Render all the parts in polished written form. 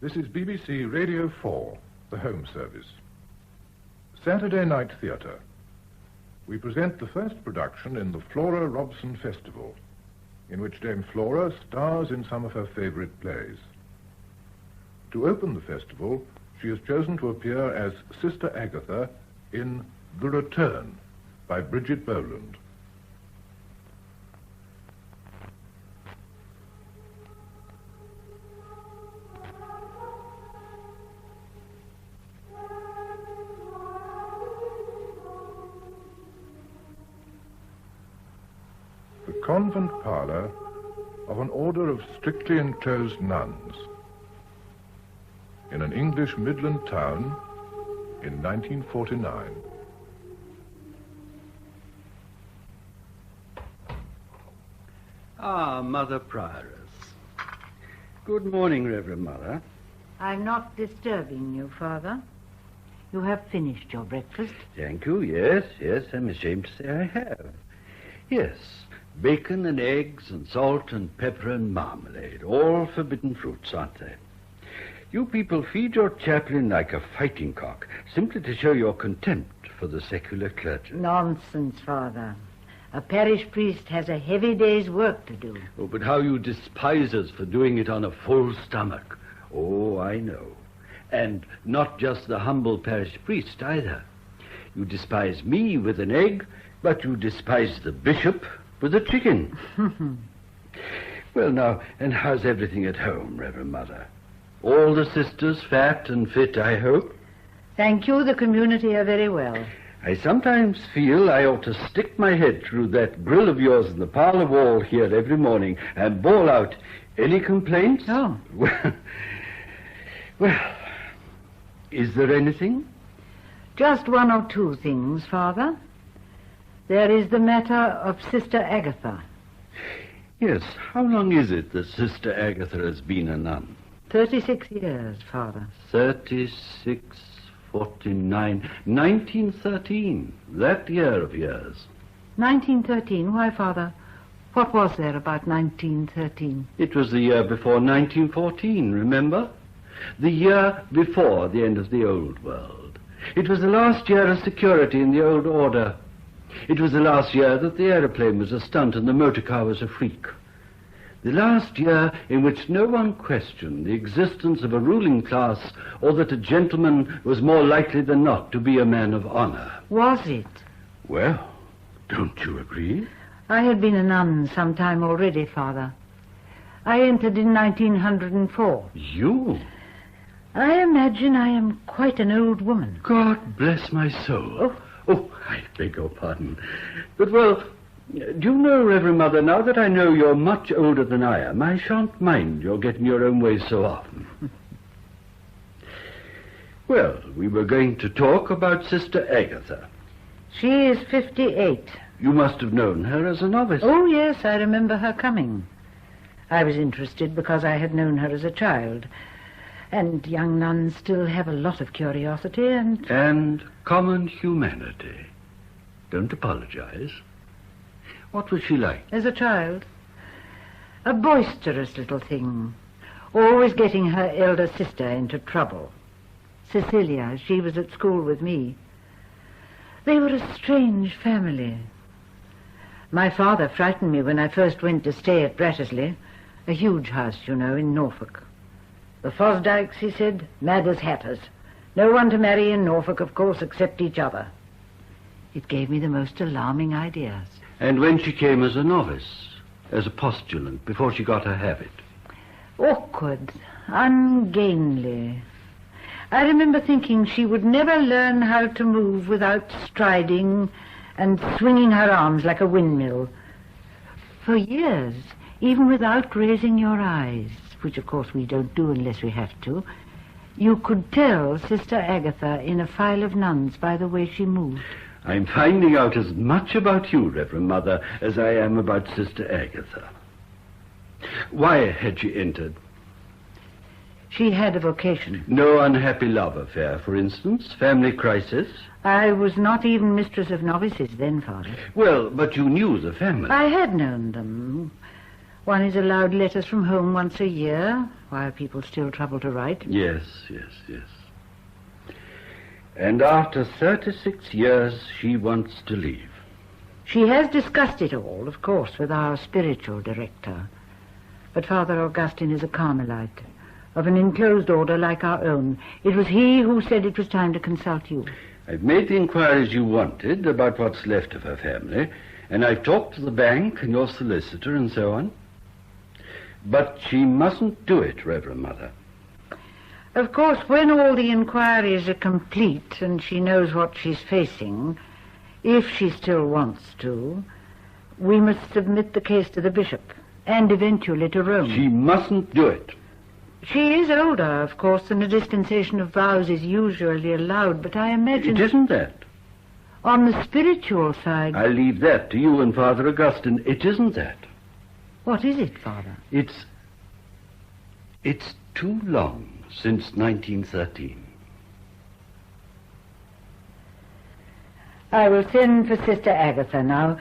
This is BBC Radio 4, the Home Service. Saturday Night Theatre. We present the first production in the Flora Robson Festival, in which Dame Flora stars in some of her favourite plays. To open the festival, she has chosen to appear as Sister Agatha in The Return by Bridget Boland. The convent parlour of an order of strictly enclosed nuns in an English Midland town in 1949. Ah, Mother Prioress. Good morning, Reverend Mother. I'm not disturbing you, Father. You have finished your breakfast. Thank you. Yes, I'm ashamed to say I have. Yes, bacon and eggs and salt and pepper and marmalade. All forbidden fruits, aren't they? You people feed your chaplain like a fighting cock, simply to show your contempt for the secular clergy. Nonsense, Father. A parish priest has a heavy day's work to do. Oh, but how you despise us for doing it on a full stomach. Oh, I know. And not just the humble parish priest, either. You despise me with an egg, but you despise the bishop with a chicken. Well, now, and how's everything at home, Reverend Mother? All the sisters fat and fit, I hope? Thank you, the community are very well. I sometimes feel I ought to stick my head through that grill of yours in the parlour wall here every morning and bawl out, any complaints? Oh. Well, is there anything? Just one or two things, Father. There is the matter of Sister Agatha. Yes, how long is it that Sister Agatha has been a nun? 36 years, Father. 36, 49, 1913, that year of years. 1913? Why, Father, what was there about 1913? It was the year before 1914, remember? The year before the end of the old world. It was the last year of security in the old order. It was the last year that the aeroplane was a stunt and the motor car was a freak. The last year in which no one questioned the existence of a ruling class or that a gentleman was more likely than not to be a man of honor. Was it? Well, don't you agree? I had been a nun some time already, Father. I entered in 1904. You? I imagine I am quite an old woman. God bless my soul. Oh, I beg your pardon. But, well, do you know, Reverend Mother, now that I know you're much older than I am, I shan't mind your getting your own way so often. Well, we were going to talk about Sister Agatha. She is 58. You must have known her as a novice. Oh, yes, I remember her coming. I was interested because I had known her as a child. And young nuns still have a lot of curiosity and common humanity. Don't apologize. What was she like? As a child? A boisterous little thing, always getting her elder sister into trouble. Cecilia, she was at school with me. They were a strange family. My father frightened me when I first went to stay at Brattersley, a huge house, you know, in Norfolk. The Fosdykes, he said, mad as hatters. No one to marry in Norfolk, of course, except each other. It gave me the most alarming ideas. And when she came as a novice, as a postulant, before she got her habit? Awkward, ungainly. I remember thinking she would never learn how to move without striding and swinging her arms like a windmill. For years, even without raising your eyes, which of course we don't do unless we have to, you could tell Sister Agatha in a file of nuns by the way she moved. I'm finding out as much about you, Reverend Mother, as I am about Sister Agatha. Why had she entered? She had a vocation. No unhappy love affair, for instance? Family crisis? I was not even mistress of novices then, Father. Well, but you knew the family. I had known them. One is allowed letters from home once a year, while people still trouble to write. Yes. And after 36 years, she wants to leave. She has discussed it all, of course, with our spiritual director. But Father Augustine is a Carmelite, of an enclosed order like our own. It was he who said it was time to consult you. I've made the inquiries you wanted about what's left of her family, and I've talked to the bank and your solicitor and so on. But she mustn't do it, Reverend Mother. Of course, when all the inquiries are complete and she knows what she's facing, if she still wants to, we must submit the case to the bishop and eventually to Rome. She mustn't do it. She is older, of course, and a dispensation of vows is usually allowed, but I imagine... It isn't that. On the spiritual side... I leave that to you and Father Augustine. It isn't that. What is it, Father? It's too long since 1913. I will send for Sister Agatha now.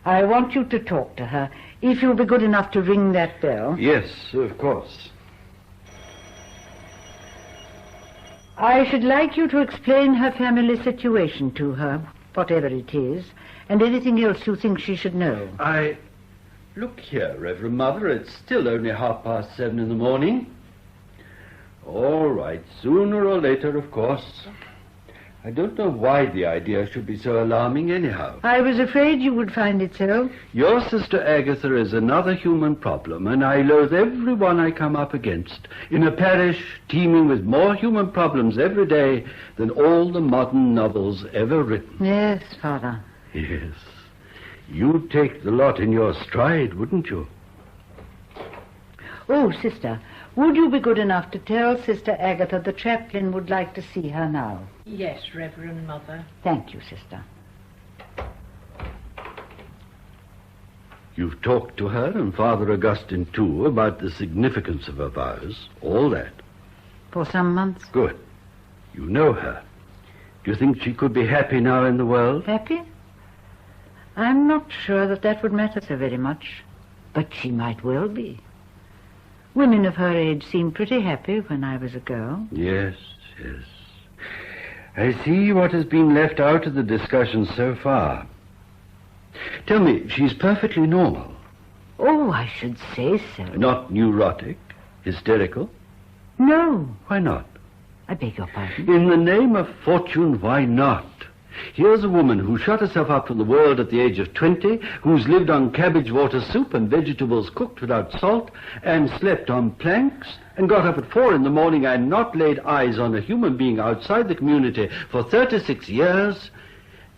I want you to talk to her. If you'll be good enough to ring that bell. Yes, of course. I should like you to explain her family situation to her, whatever it is, and anything else you think she should know. Look here, Reverend Mother, it's still only 7:30 in the morning. All right, sooner or later, of course. I don't know why the idea should be so alarming anyhow. I was afraid you would find it so. Your Sister Agatha is another human problem, and I loathe every one I come up against, in a parish teeming with more human problems every day than all the modern novels ever written. Yes, Father. Yes. You'd take the lot in your stride, wouldn't you? Oh, Sister, would you be good enough to tell Sister Agatha the chaplain would like to see her now? Yes, Reverend Mother. Thank you, Sister. You've talked to her and Father Augustine, too, about the significance of her vows, all that. For some months. Good. You know her. Do you think she could be happy now in the world? Happy? I'm not sure that would matter so very much, but she might well be. Women of her age seemed pretty happy when I was a girl. Yes. I see what has been left out of the discussion so far. Tell me, she's perfectly normal. Oh, I should say so. Not neurotic, hysterical? No. Why not? I beg your pardon? In the name of fortune, why not? Here's a woman who shut herself up from the world at the age of 20, who's lived on cabbage water soup and vegetables cooked without salt, and slept on planks, and got up at 4 in the morning and not laid eyes on a human being outside the community for 36 years.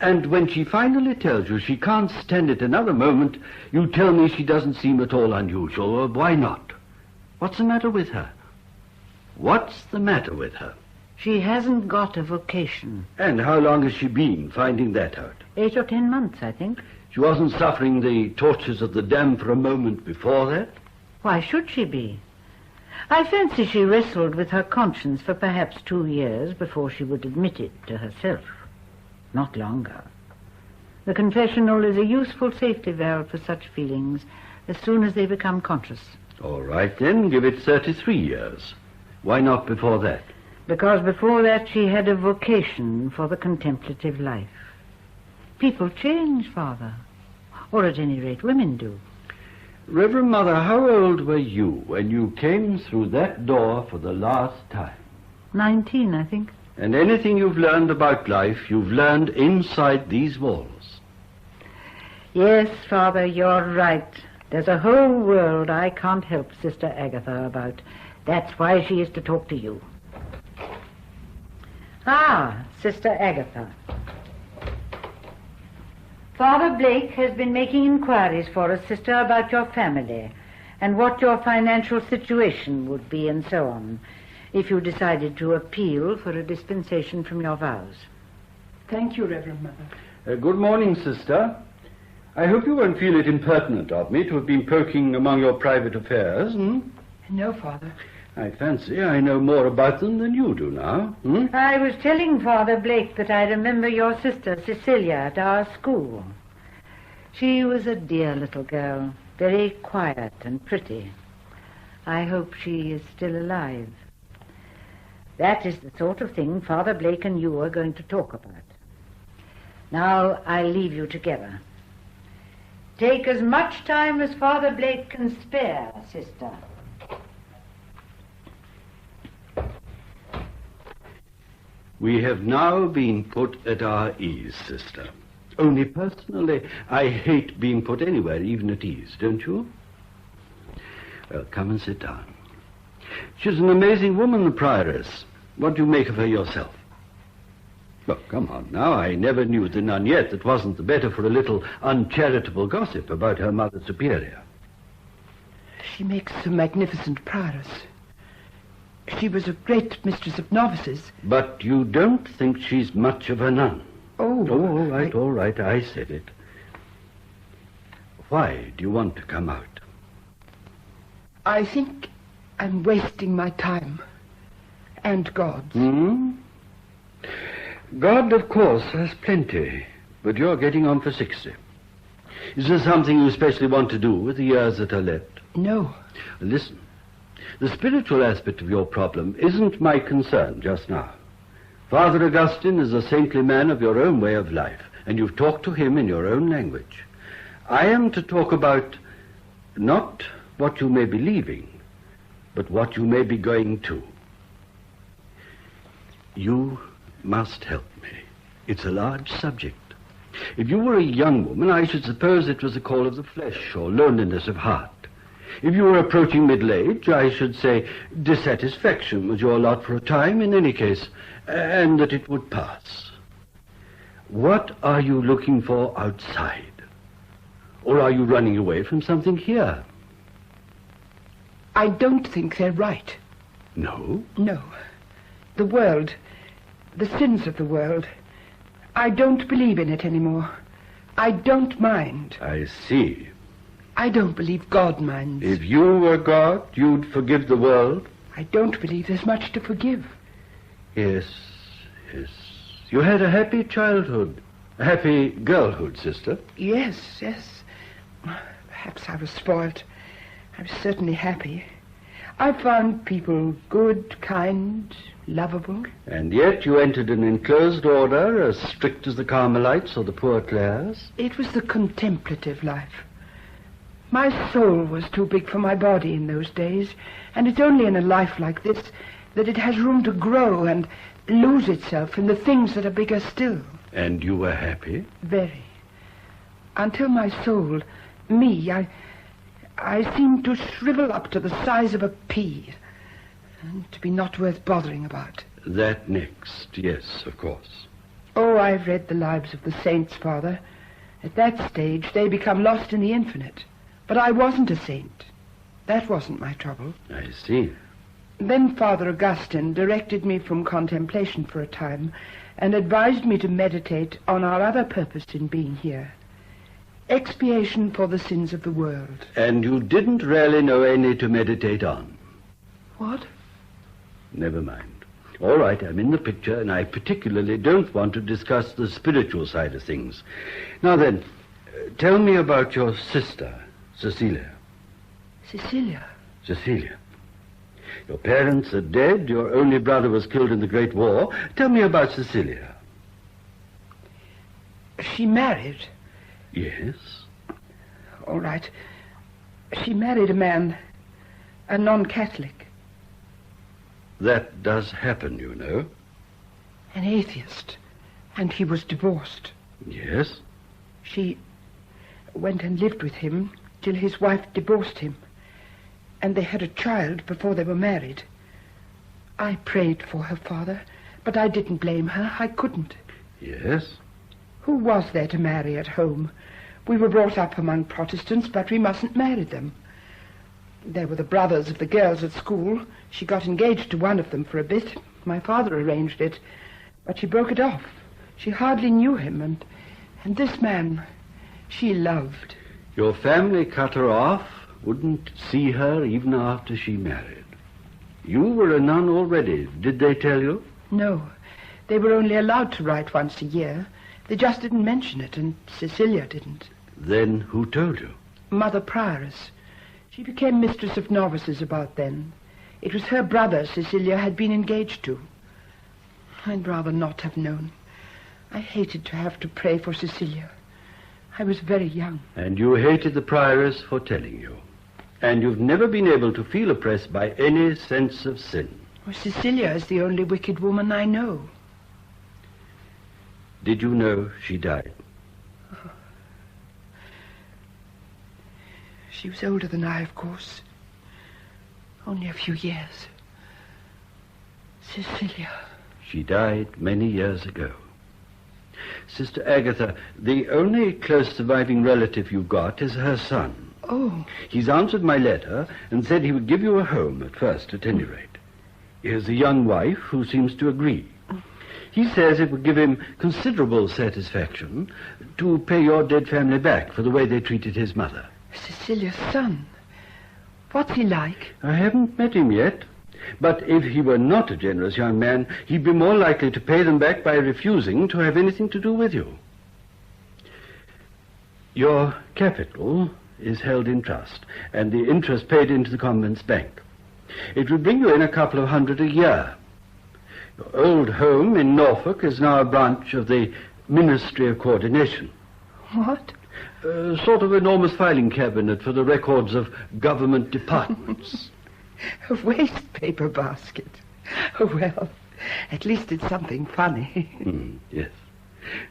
And when she finally tells you she can't stand it another moment, you tell me she doesn't seem at all unusual. Why not? What's the matter with her? What's the matter with her? She hasn't got a vocation. And how long has she been finding that out? 8 or 10 months, I think. She wasn't suffering the tortures of the damned for a moment before that? Why should she be? I fancy she wrestled with her conscience for perhaps 2 years before she would admit it to herself. Not longer. The confessional is a useful safety valve for such feelings as soon as they become conscious. All right, then, give it 33 years. Why not before that? Because before that she had a vocation for the contemplative life. People change, Father. Or at any rate, women do. Reverend Mother, how old were you when you came through that door for the last time? 19, I think. And anything you've learned about life, you've learned inside these walls. Yes, Father, you're right. There's a whole world I can't help Sister Agatha about. That's why she is to talk to you. Ah, Sister Agatha. Father Blake has been making inquiries for us, Sister, about your family and what your financial situation would be and so on, if you decided to appeal for a dispensation from your vows. Thank you, Reverend Mother. Good morning, Sister. I hope you won't feel it impertinent of me to have been poking among your private affairs, No, Father. I fancy I know more about them than you do now. I was telling Father Blake that I remember your sister, Cecilia, at our school. She was a dear little girl, Very quiet and pretty. I hope she is still alive. That is the sort of thing Father Blake and you are going to talk about. Now I'll leave you together. Take as much time as Father Blake can spare, sister. We have now been put at our ease, sister. Only personally, I hate being put anywhere, even at ease, don't you? Well, come and sit down. She's an amazing woman, the Prioress. What do you make of her yourself? Well, come on now. I never knew the nun yet that wasn't the better for a little uncharitable gossip about her Mother Superior. She makes a magnificent prioress. She was a great mistress of novices. But you don't think she's much of a nun? Oh, all right, I said it. Why do you want to come out? I think I'm wasting my time. And God's. God, of course, has plenty, but you're getting on for 60. Is there something you especially want to do with the years that are left? No. Listen, the spiritual aspect of your problem isn't my concern just now. Father Augustine is a saintly man of your own way of life, and you've talked to him in your own language. I am to talk about not what you may be leaving, but what you may be going to. You must help me. It's a large subject. If you were a young woman, I should suppose it was a call of the flesh or loneliness of heart. If you were approaching middle age, I should say dissatisfaction was your lot for a time in any case, and that it would pass. What are you looking for outside? Or are you running away from something here? I don't think they're right. No? No. The world, the sins of the world, I don't believe in it anymore. I don't mind. I see. I don't believe God minds. If you were God, you'd forgive the world? I don't believe there's much to forgive. Yes. You had a happy childhood, a happy girlhood, sister. Yes. Perhaps I was spoilt. I was certainly happy. I found people good, kind, lovable. And yet you entered an enclosed order as strict as the Carmelites or the Poor Clares? It was the contemplative life. My soul was too big for my body in those days, and it's only in a life like this that it has room to grow and lose itself in the things that are bigger still. And you were happy? Very. Until my soul, me, I seemed to shrivel up to the size of a pea, and to be not worth bothering about. That next, yes, of course. Oh, I've read the lives of the saints, Father. At that stage, they become lost in the infinite. But I wasn't a saint. That wasn't my trouble. I see. Then Father Augustine directed me from contemplation for a time and advised me to meditate on our other purpose in being here. Expiation for the sins of the world. And you didn't really know any to meditate on? What? Never mind. All right, I'm in the picture, and I particularly don't want to discuss the spiritual side of things. Now then, tell me about your sister, Cecilia. Cecilia? Cecilia. Your parents are dead. Your only brother was killed in the Great War. Tell me about Cecilia. She married. Yes? All right. She married a man, a non-Catholic. That does happen, you know. An atheist. And he was divorced. Yes? She went and lived with him till his wife divorced him. And they had a child before they were married. I prayed for her, Father, but I didn't blame her. I couldn't. Yes? Who was there to marry at home? We were brought up among Protestants, but we mustn't marry them. There were the brothers of the girls at school. She got engaged to one of them for a bit. My father arranged it, but she broke it off. She hardly knew him, and this man she loved. Your family cut her off, wouldn't see her even after she married. You were a nun already, did they tell you? No, they were only allowed to write once a year. They just didn't mention it, and Cecilia didn't. Then who told you? Mother Prioress. She became mistress of novices about then. It was her brother Cecilia had been engaged to. I'd rather not have known. I hated to have to pray for Cecilia. I was very young. And you hated the Prioress for telling you. And you've never been able to feel oppressed by any sense of sin. Well, Cecilia is the only wicked woman I know. Did you know she died? Oh. She was older than I, of course. Only a few years. Cecilia. She died many years ago. Sister Agatha, the only close surviving relative you've got is her son. Oh. He's answered my letter and said he would give you a home at first, at any rate. He has a young wife who seems to agree. He says it would give him considerable satisfaction to pay your dead family back for the way they treated his mother. Cecilia's son. What's he like? I haven't met him yet. But if he were not a generous young man, he'd be more likely to pay them back by refusing to have anything to do with you. Your capital is held in trust, and the interest paid into the convent's bank. It would bring you in a couple of hundred a year. Your old home in Norfolk is now a branch of the Ministry of Coordination. What? A sort of enormous filing cabinet for the records of government departments. A waste paper basket. Oh, well, at least it's something funny. Yes.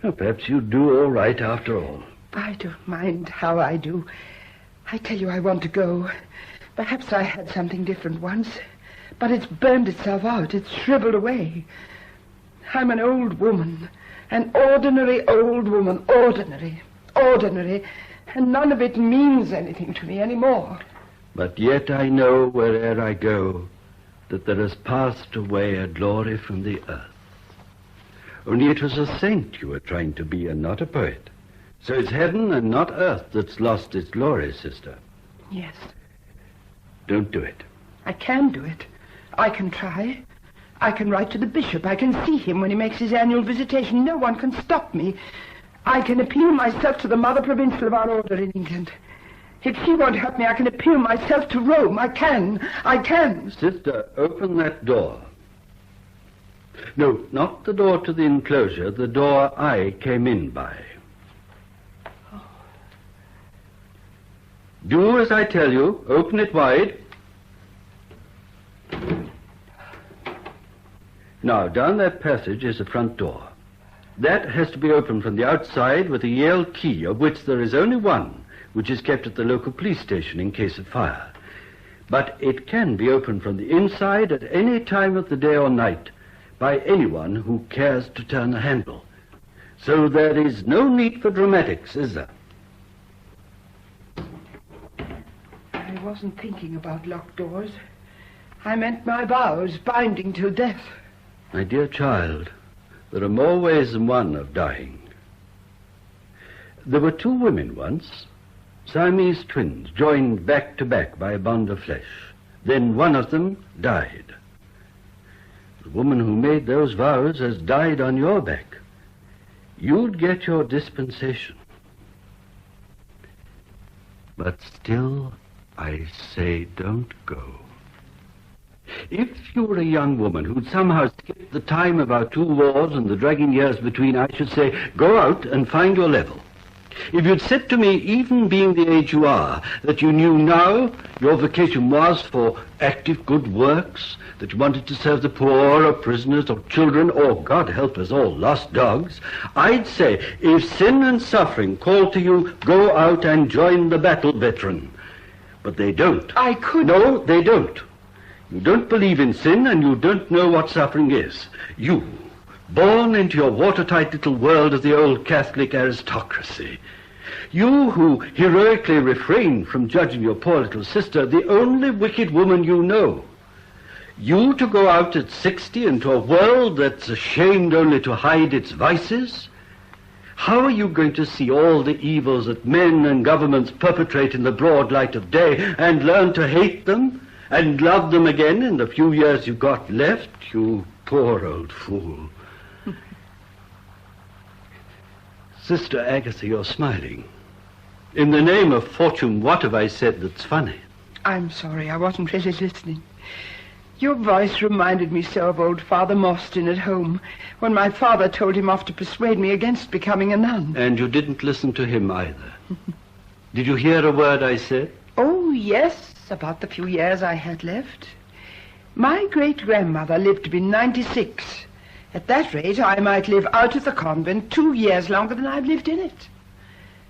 Well, perhaps you do all right after all. I don't mind how I do. I tell you, I want to go. Perhaps I had something different once, but it's burned itself out. It's shriveled away. I'm an old woman, an ordinary old woman, ordinary, and none of it means anything to me anymore. But yet I know where'er I go that there has passed away a glory from the earth. Only it was a saint you were trying to be and not a poet. So it's heaven and not earth that's lost its glory, sister. Yes. Don't do it. I can do it. I can try. I can write to the bishop. I can see him when he makes his annual visitation. No one can stop me. I can appeal myself to the Mother Provincial of our order in England. If she won't help me, I can appeal myself to Rome. I can. Sister, open that door. No, not the door to the enclosure, the door I came in by. Oh. Do as I tell you. Open it wide. Now, down that passage is the front door. That has to be opened from the outside with a Yale key, of which there is only one, which is kept at the local police station in case of fire. But it can be opened from the inside at any time of the day or night by anyone who cares to turn the handle. So there is no need for dramatics, is there? I wasn't thinking about locked doors. I meant my vows, binding till death. My dear child, there are more ways than one of dying. There were two women once, Siamese twins, joined back to back by a bond of flesh. Then one of them died. The woman who made those vows has died on your back. You'd get your dispensation. But still, I say, don't go. If you were a young woman who'd somehow skipped the time of our two wars and the dragging years between, I should say, go out and find your level. If you'd said to me, even being the age you are, that you knew now your vocation was for active good works, that you wanted to serve the poor or prisoners or children or, God help us all, lost dogs, I'd say, if sin and suffering call to you, go out and join the battle, veteran. But they don't. I could... No, they don't. You don't believe in sin and you don't know what suffering is. You, born into your watertight little world of the old Catholic aristocracy. You who heroically refrained from judging your poor little sister, the only wicked woman you know. You to go out at 60 into a world that's ashamed only to hide its vices? How are you going to see all the evils that men and governments perpetrate in the broad light of day and learn to hate them and love them again in the few years you've got left, you poor old fool? Sister Agatha, you're smiling. In the name of fortune, what have I said that's funny? I'm sorry, I wasn't really listening. Your voice reminded me so of old Father Mostyn at home, when my father told him off to persuade me against becoming a nun. And you didn't listen to him either. Did you hear a word I said? Oh, yes, about the few years I had left. My great-grandmother lived to be 96. At that rate, I might live out of the convent 2 years longer than I've lived in it.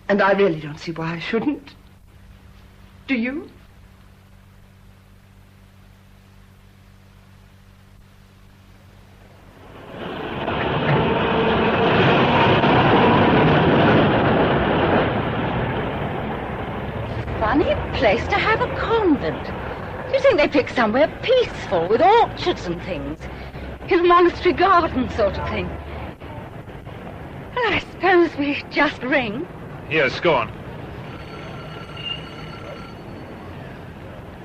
And I really don't see why I shouldn't. Do you? Funny place to have a convent. You'd think they picked somewhere peaceful with orchards and things. In a monastery garden sort of thing. Well, I suppose we just ring. Yes, go on.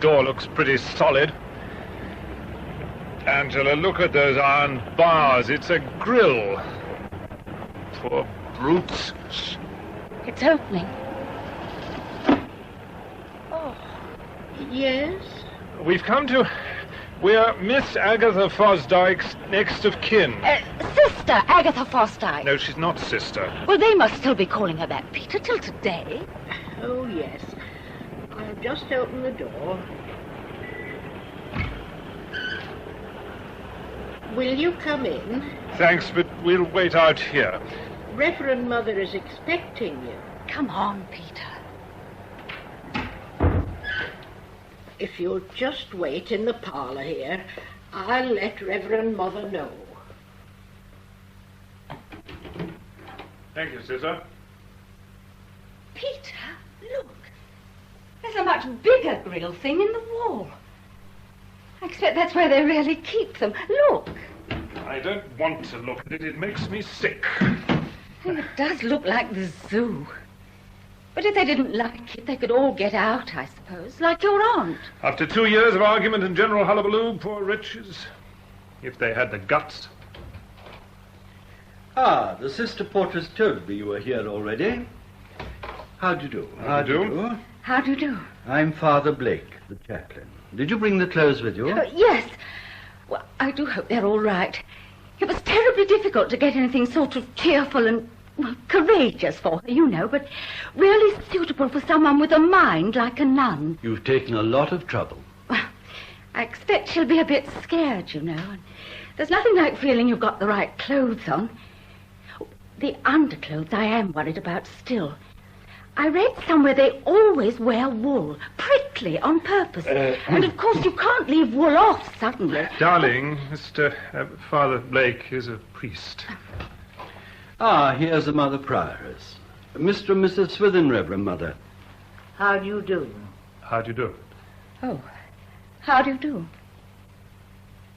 Door looks pretty solid. Angela, look at those iron bars. It's a grill. Poor brutes. It's opening. Yes? We've come to... We're Miss Agatha Fosdyke's next of kin. Sister Agatha Fosdyke. No, she's not sister. Well, they must still be calling her that, Peter, till today. Oh, yes. I'll just open the door. Will you come in? Thanks, but we'll wait out here. Reverend Mother is expecting you. Come on, Peter. If you'll just wait in the parlour here, I'll let Reverend Mother know. Thank you, sister. Peter, look. There's a much bigger grill thing in the wall. I expect that's where they really keep them. Look. I don't want to look at it. It makes me sick. It does look like the zoo. But if they didn't like it, they could all get out, I suppose, like your aunt. After 2 years of argument and general hullabaloo, poor wretches. If they had the guts. Ah, the sister portress told me you were here already. How do you do? How do you do? How do you do? I'm Father Blake, the chaplain. Did you bring the clothes with you? Yes. Well, I do hope they're all right. It was terribly difficult to get anything sort of cheerful and courageous for her, you know, but really suitable for someone with a mind like a nun. You've taken a lot of trouble. Well, I expect she'll be a bit scared, you know, and there's nothing like feeling you've got the right clothes on. The underclothes I am worried about still. I read somewhere they always wear wool, prickly on purpose. And of course you can't leave wool off suddenly. Darling, Mr. Father Blake is a priest. Ah, here's the Mother Prioress. Mr. and Mrs. Swithin, Reverend Mother. How do you do? How do you do? Oh, how do you do?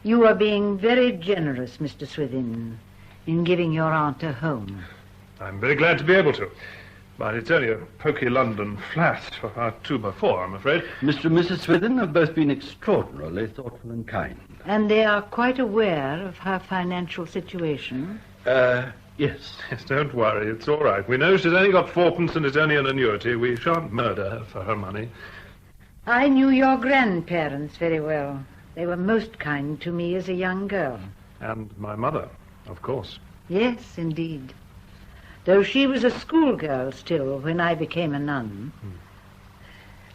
You are being very generous, Mr. Swithin, in giving your aunt a home. I'm very glad to be able to. But it's only a poky London flat for our 2x4, I'm afraid. Mr. and Mrs. Swithin have both been extraordinarily thoughtful and kind. And they are quite aware of her financial situation? Yes. Yes, don't worry, it's all right. We know she's only got 4pence and it's only an annuity. We shan't murder her for her money. I knew your grandparents very well. They were most kind to me as a young girl. And my mother, of course. Yes, indeed. Though she was a schoolgirl still when I became a nun.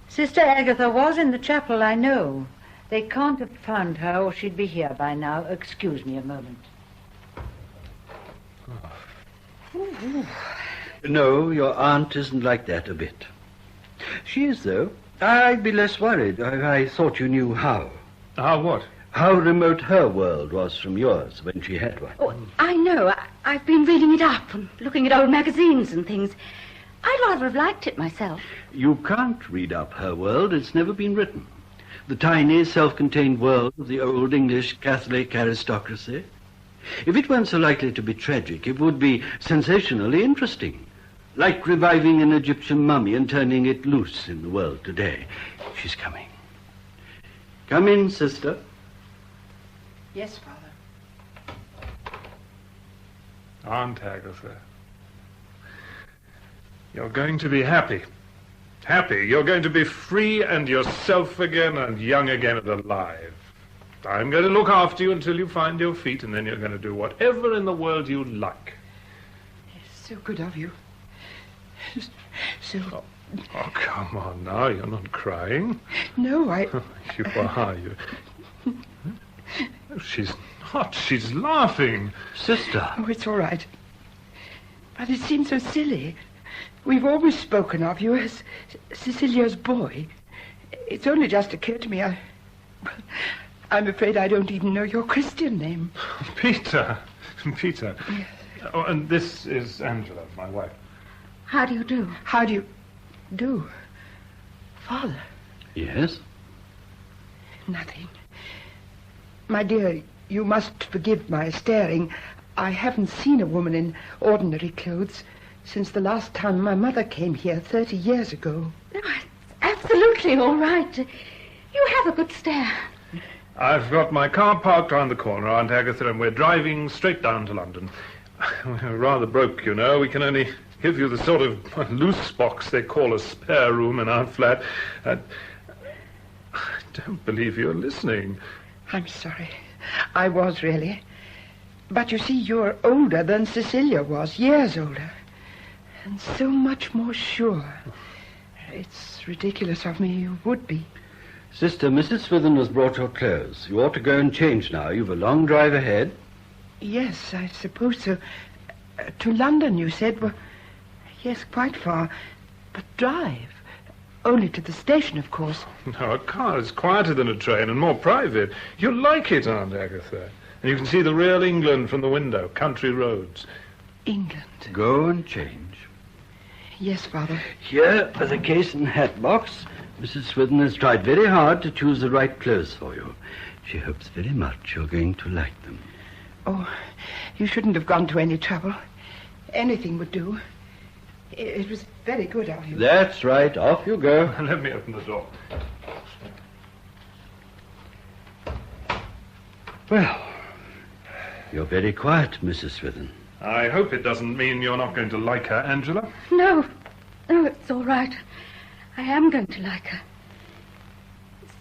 Sister Agatha was in the chapel, I know. They can't have found her or she'd be here by now. Excuse me a moment. No, your aunt isn't like that a bit. She is, though. I'd be less worried. I thought you knew how. How what? How remote her world was from yours when she had one. Oh, I know. I've been reading it up and looking at old magazines and things. I'd rather have liked it myself. You can't read up her world. It's never been written. The tiny, self-contained world of the old English Catholic aristocracy. If it weren't so likely to be tragic, it would be sensationally interesting. Like reviving an Egyptian mummy and turning it loose in the world today. She's coming. Come in, sister. Yes, Father. Aunt Agatha. You're going to be happy. Happy. You're going to be free and yourself again and young again and alive. I'm going to look after you until you find your feet, and then you're going to do whatever in the world you like. It's so good of you. So... Oh, come on now. You're not crying. No, I... You are. She's not. She's laughing. Sister. Oh, it's all right. But it seems so silly. We've always spoken of you as Cecilia's boy. It's only just occurred to me I'm afraid I don't even know your Christian name. Peter. Peter. Yes. Oh, and this is Angela, my wife. How do you do? How do you do? Father? Yes? Nothing. My dear, you must forgive my staring. I haven't seen a woman in ordinary clothes since the last time my mother came here 30 years ago. Oh, it's absolutely all right. You have a good stare. I've got my car parked round the corner, Aunt Agatha, and we're driving straight down to London. We're rather broke, you know. We can only give you the sort of loose box they call a spare room in our flat. I don't believe you're listening. I'm sorry. I was, really. But you see, you're older than Cecilia was, years older. And so much more sure. It's ridiculous of me, you would be. Sister, Mrs. Swithin has brought your clothes. You ought to go and change now. You've a long drive ahead. Yes, I suppose so. To London, you said? Well, yes, quite far. But drive? Only to the station, of course. No, a car is quieter than a train and more private. You'll like it, Aunt Agatha. And you can see the real England from the window, country roads. England? Go and change. Yes, Father. Here are the case and hat box. Mrs. Swithin has tried very hard to choose the right clothes for you. She hopes very much you're going to like them. Oh, you shouldn't have gone to any trouble. Anything would do. It was very good of you. That's right. Off you go. Let me open the door. Well, you're very quiet, Mrs. Swithin. I hope it doesn't mean you're not going to like her, Angela. No, it's all right. I am going to like her. It's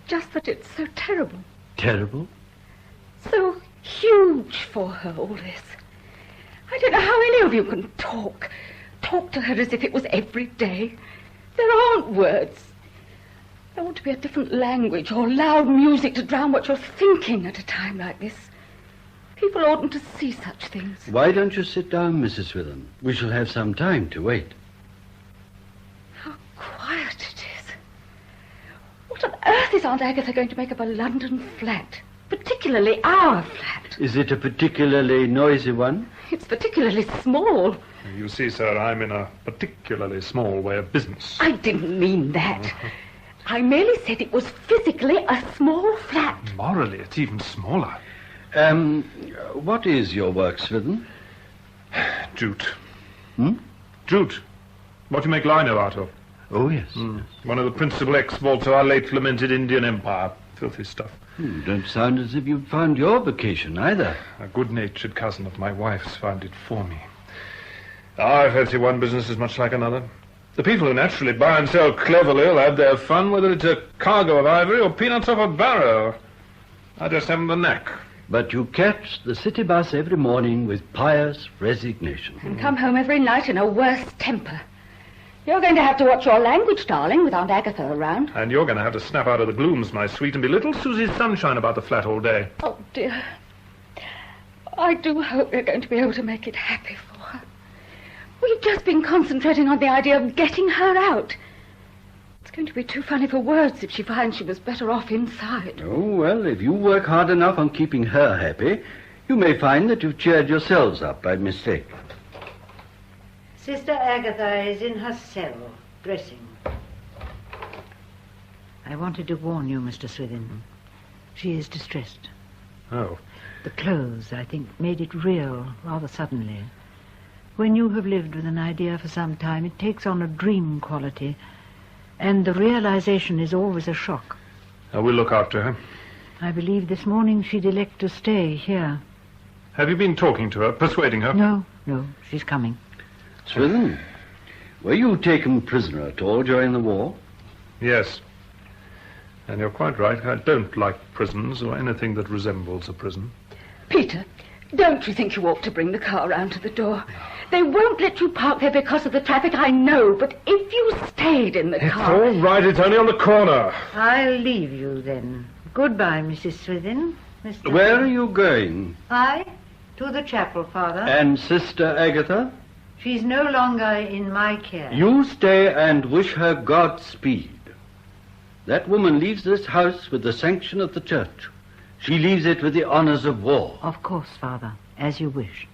just that it's so terrible. Terrible? So huge for her, all this. I don't know how any of you can talk to her as if it was every day. There aren't words. There ought to be a different language or loud music to drown what you're thinking at a time like this. People oughtn't to see such things. Why don't you sit down, Mrs. Swithin? We shall have some time to wait. How quiet it is. What on earth is Aunt Agatha going to make of a London flat? Particularly our flat. Is it a particularly noisy one? It's particularly small. You see, sir, I'm in a particularly small way of business. I didn't mean that. I merely said it was physically a small flat. Morally, it's even smaller. What is your work, Swithin? Jute. Hmm? Jute. What you make lino out of. Oh, yes. One of the principal exports of our late lamented Indian Empire. Filthy stuff. Don't sound as if you'd found your vocation, either. A good-natured cousin of my wife's found it for me. I fancy one business is much like another. The people who naturally buy and sell cleverly will have their fun, whether it's a cargo of ivory or peanuts off a barrow. I just haven't the knack. But you catch the city bus every morning with pious resignation. And come home every night in a worse temper. You're going to have to watch your language, darling, with Aunt Agatha around. And you're going to have to snap out of the glooms, my sweet, and be little Susie Sunshine about the flat all day. Oh, dear. I do hope we're going to be able to make it happy for her. We've just been concentrating on the idea of getting her out. It's going to be too funny for words if she finds she was better off inside. Oh, well, if you work hard enough on keeping her happy, you may find that you've cheered yourselves up by mistake. Sister Agatha is in her cell, dressing. I wanted to warn you, Mr. Swithin. She is distressed. Oh. The clothes, I think, made it real rather suddenly. When you have lived with an idea for some time, it takes on a dream quality, and the realization is always a shock. We'll look after her. I believe this morning she'd elect to stay here. Have you been talking to her, persuading her? No, she's coming. Swithin, Were you taken prisoner at all during the war? Yes. And you're quite right. I don't like prisons or anything that resembles a prison. Peter, don't you think you ought to bring the car round to the door? They won't let you park there because of the traffic, I know, but if you stayed in the car... It's all right, it's only on the corner. I'll leave you then. Goodbye, Mrs. Swithin. Mr. Where are you going? I? To the chapel, Father. And Sister Agatha? She's no longer in my care. You stay and wish her Godspeed. That woman leaves this house with the sanction of the church. She leaves it with the honors of war. Of course, Father, as you wish.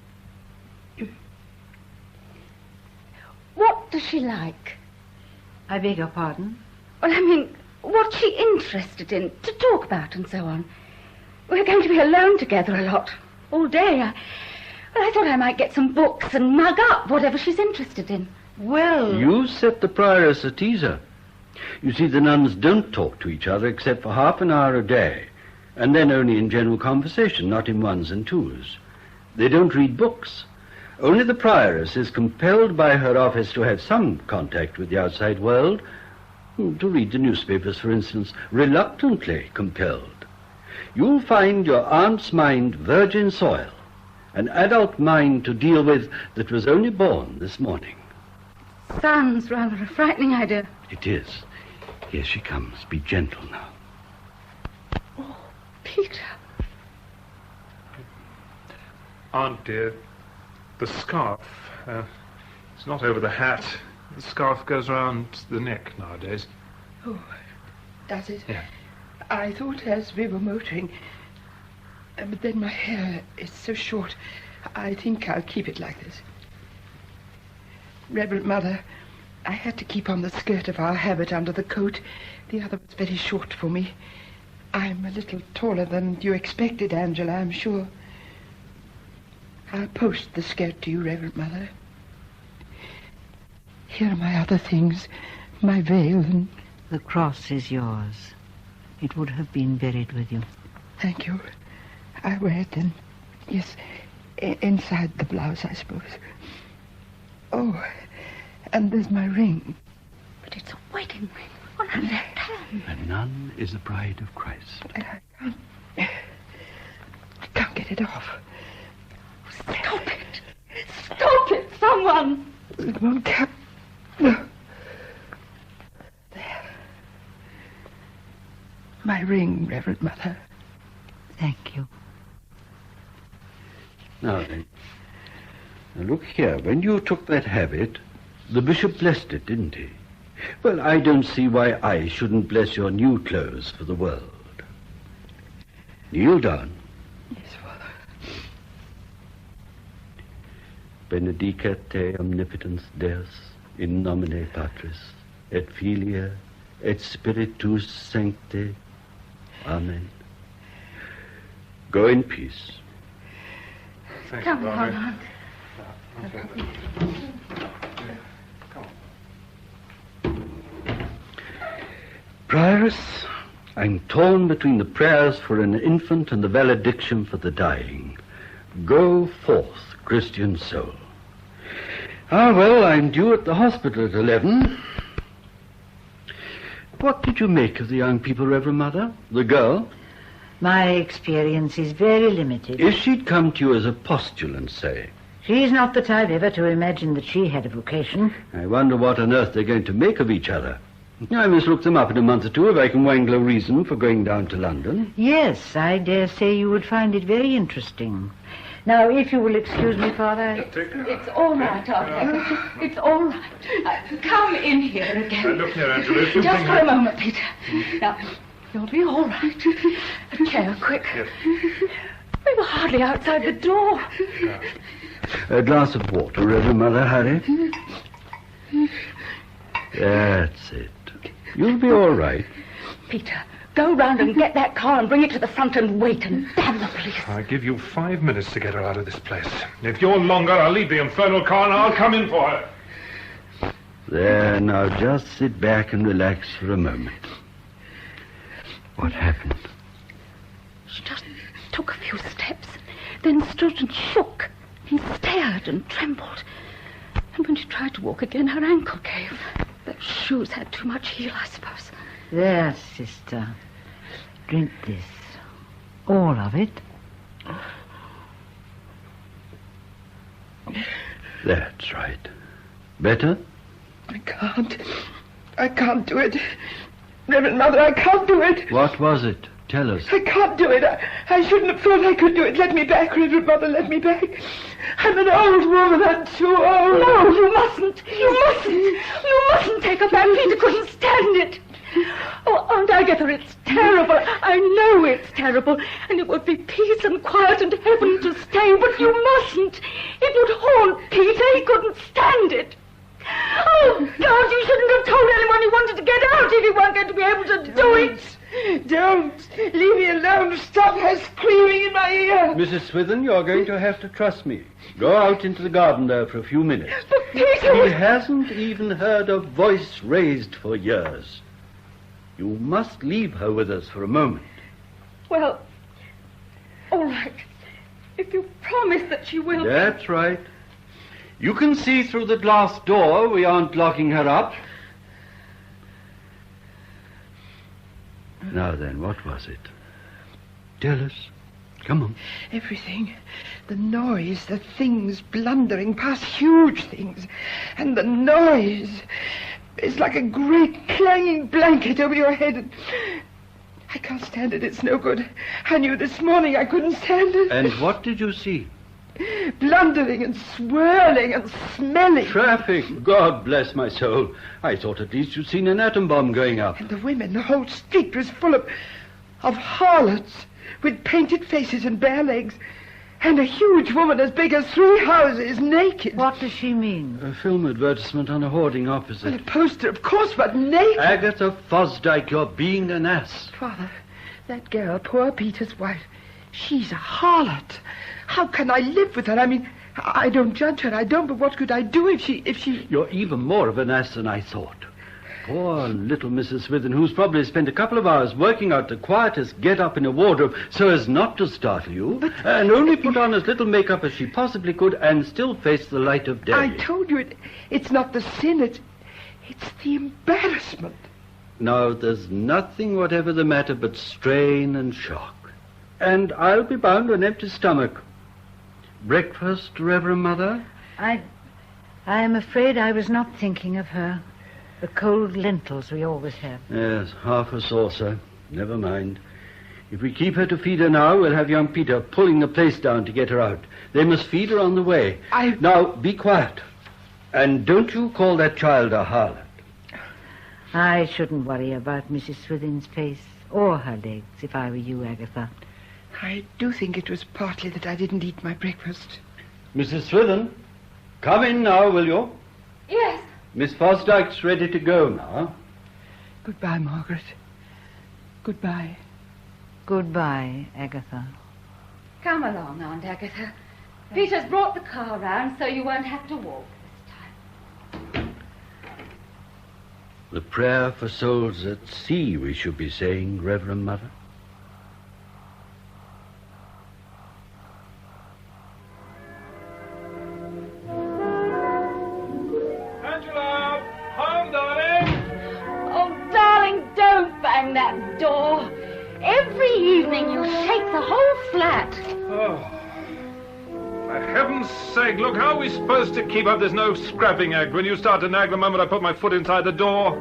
What does she like? I beg your pardon? Well, I mean, what's she interested in, to talk about and so on? We're going to be alone together a lot, all day. I thought I might get some books and mug up whatever she's interested in. Well... You set the prioress at ease. You see, the nuns don't talk to each other except for half an hour a day, and then only in general conversation, not in ones and twos. They don't read books. Only the prioress is compelled by her office to have some contact with the outside world, to read the newspapers, for instance, reluctantly compelled. You'll find your aunt's mind virgin soil, an adult mind to deal with that was only born this morning. Sounds rather a frightening idea. It is. Here she comes. Be gentle now. Oh, Peter. Aunt dear, the scarf, it's not over the hat. The scarf goes around the neck nowadays. Oh, does it? Yeah. I thought as we were motoring, but then my hair is so short, I think I'll keep it like this. Reverend Mother, I had to keep on the skirt of our habit under the coat. The other was very short for me. I'm a little taller than you expected, Angela, I'm sure. I'll post the skirt to you, Reverend Mother. Here are my other things, my veil and... The cross is yours. It would have been buried with you. Thank you. I wear it then. Yes, inside the blouse, I suppose. Oh, and there's my ring. But it's a wedding ring on her left hand. A nun is the bride of Christ. I can't get it off. Stop it! Stop it, someone! It won't come. No. There. My ring, Reverend Mother. Thank you. Now then, now look here. When you took that habit, the bishop blessed it, didn't he? Well, I don't see why I shouldn't bless your new clothes for the world. Kneel down. Yes, Father. Benedicat te omnipotens Deus, in nomine Patris, et Filii, et Spiritus Sancti. Amen. Go in peace. Thank Come you, on, Barbie. Aunt. Prioress, I'm torn between the prayers for an infant and the valediction for the dying. Go forth, Christian soul. Ah, well, I'm due at the hospital at 11. What did you make of the young people, Reverend Mother? The girl? My experience is very limited. If she'd come to you as a postulant, say. She's not the type ever to imagine that she had a vocation. I wonder what on earth they're going to make of each other. I must look them up in a month or two if I can wangle a reason for going down to London. Yes, I dare say you would find it very interesting. Now, if you will excuse me, Father... It's all right, Aunt Agatha. It's all right. Come in here again. Look here, Angela. If you Just think for a moment, Peter. Now, you'll be all right. A chair, quick. Yes. We were hardly outside the door. A glass of water, Reverend Mother, hurry. That's it. You'll be all right. Peter, go round and get that car and bring it to the front and wait and damn the police. I give you 5 minutes to get her out of this place. If you're longer, I'll leave the infernal car and I'll come in for her. There, now just sit back and relax for a moment. What happened? She just took a few steps, then stood and shook, and stared and trembled. And when she tried to walk again, her ankle gave. Those shoes had too much heel, I suppose. There, sister. Drink this. All of it. That's right. Better? I can't do it. Reverend Mother, I can't do it. What was it? Tell us. I can't do it. I shouldn't have thought I could do it. Let me back, Reverend Mother, let me back. I'm an old woman. I'm too old. No, you mustn't. You mustn't. You mustn't take her back. Peter couldn't stand it. Oh, Aunt Agatha, it's terrible. I know it's terrible. And it would be peace and quiet and heaven to stay, but you mustn't. It would haunt Peter. He couldn't stand it. Oh, God, you shouldn't have told anyone you wanted to get out if you weren't going to be able to do it. Don't. Leave me alone. Stop her screaming in my ear. Mrs. Swithin, you're going to have to trust me. Go out into the garden there for a few minutes. But Peter... He hasn't even heard a voice raised for years. You must leave her with us for a moment. Well, all right. If you promise that she will... That's right. You can see through the glass door. We aren't locking her up. Now then, what was it? Tell us. Come on. Everything. The noise, the things blundering past, huge things. And the noise. It's like a great clanging blanket over your head. And I can't stand it. It's no good. I knew this morning I couldn't stand it. And what did you see? Blundering and swirling and smelling. Traffic. God bless my soul. I thought at least you'd seen an atom bomb going up. And the women, the whole street was full of harlots with painted faces and bare legs. And a huge woman as big as 3 houses, naked. What does she mean? A film advertisement on a hoarding opposite. And a poster, of course, but naked. Agatha Fosdyke, you're being an ass. Father, that girl, poor Peter's wife, she's a harlot. How can I live with her? I mean, I don't judge her, I don't, but what could I do if she... You're even more of an ass than I thought. Poor little Mrs. Swithin, who's probably spent a couple of hours working out the quietest get-up in a wardrobe so as not to startle you, and only put on as little makeup as she possibly could and still face the light of day. I told you, it's not the sin, it's the embarrassment. Now, there's nothing whatever the matter but strain and shock. And I'll be bound an empty stomach. Breakfast, Reverend Mother? I am afraid I was not thinking of her. The cold lentils we always have. Yes, half a saucer. Never mind. If we keep her to feed her now, we'll have young Peter pulling the place down to get her out. They must feed her on the way. Now, be quiet. And don't you call that child a harlot. I shouldn't worry about Mrs. Swithin's face or her legs if I were you, Agatha. I do think it was partly that I didn't eat my breakfast. Mrs. Swithin, come in now, will you? Yes. Miss Fosdyke's ready to go now. Goodbye, Margaret. Goodbye. Goodbye, Agatha. Come along, Aunt Agatha. Peter's brought the car round so you won't have to walk this time. The prayer for souls at sea, we should be saying, Reverend Mother. That door. Every evening you shake the whole flat. Oh. For heaven's sake, look, how are we supposed to keep up this no scrapping act when you start to nag the moment I put my foot inside the door?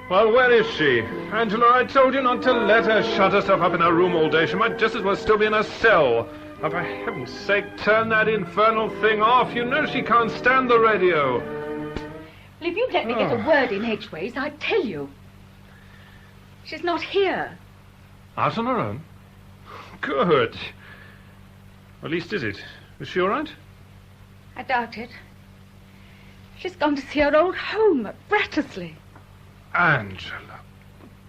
Well, where is she? Angela, I told you not to let her shut herself up in her room all day. She might just as well still be in her cell. Now, for heaven's sake, turn that infernal thing off. You know she can't stand the radio. Well, if you'd let me get a word in edgeways, I'd tell you. She's not here. Out on her own? Good. At least is it? Is she all right? I doubt it. She's gone to see her old home at Brattersley. Angela.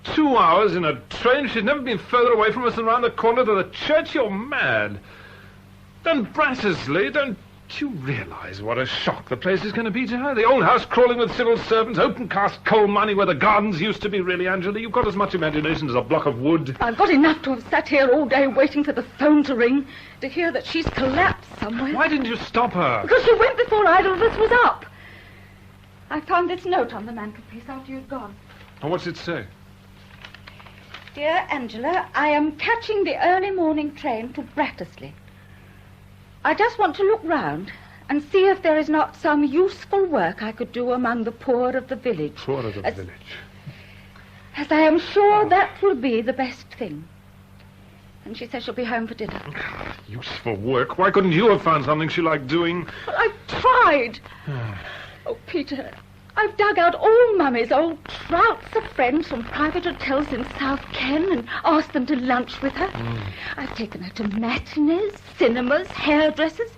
2 hours in a train? She's never been further away from us than round the corner to the church? You're mad. Then Brattersley, don't you realize what a shock the place is going to be to her? The old house crawling with civil servants, open-cast coal money where the gardens used to be, really, Angela. You've got as much imagination as a block of wood. I've got enough to have sat here all day waiting for the phone to ring, to hear that she's collapsed somewhere. Why didn't you stop her? Because she went before either of us was up. I found this note on the mantelpiece after you'd gone. And what's it say? Dear Angela, I am catching the early morning train to Brattersley. I just want to look round and see if there is not some useful work I could do among the poor of the village. Poor of the village. As I am sure that will be the best thing. And she says she'll be home for dinner. Useful work. Why couldn't you have found something she liked doing? Well, I've tried. Oh, Peter, I've dug out all Mummy's old trouts of friends from private hotels in South Ken and asked them to lunch with her. I've taken her to matinees, cinemas, hairdressers.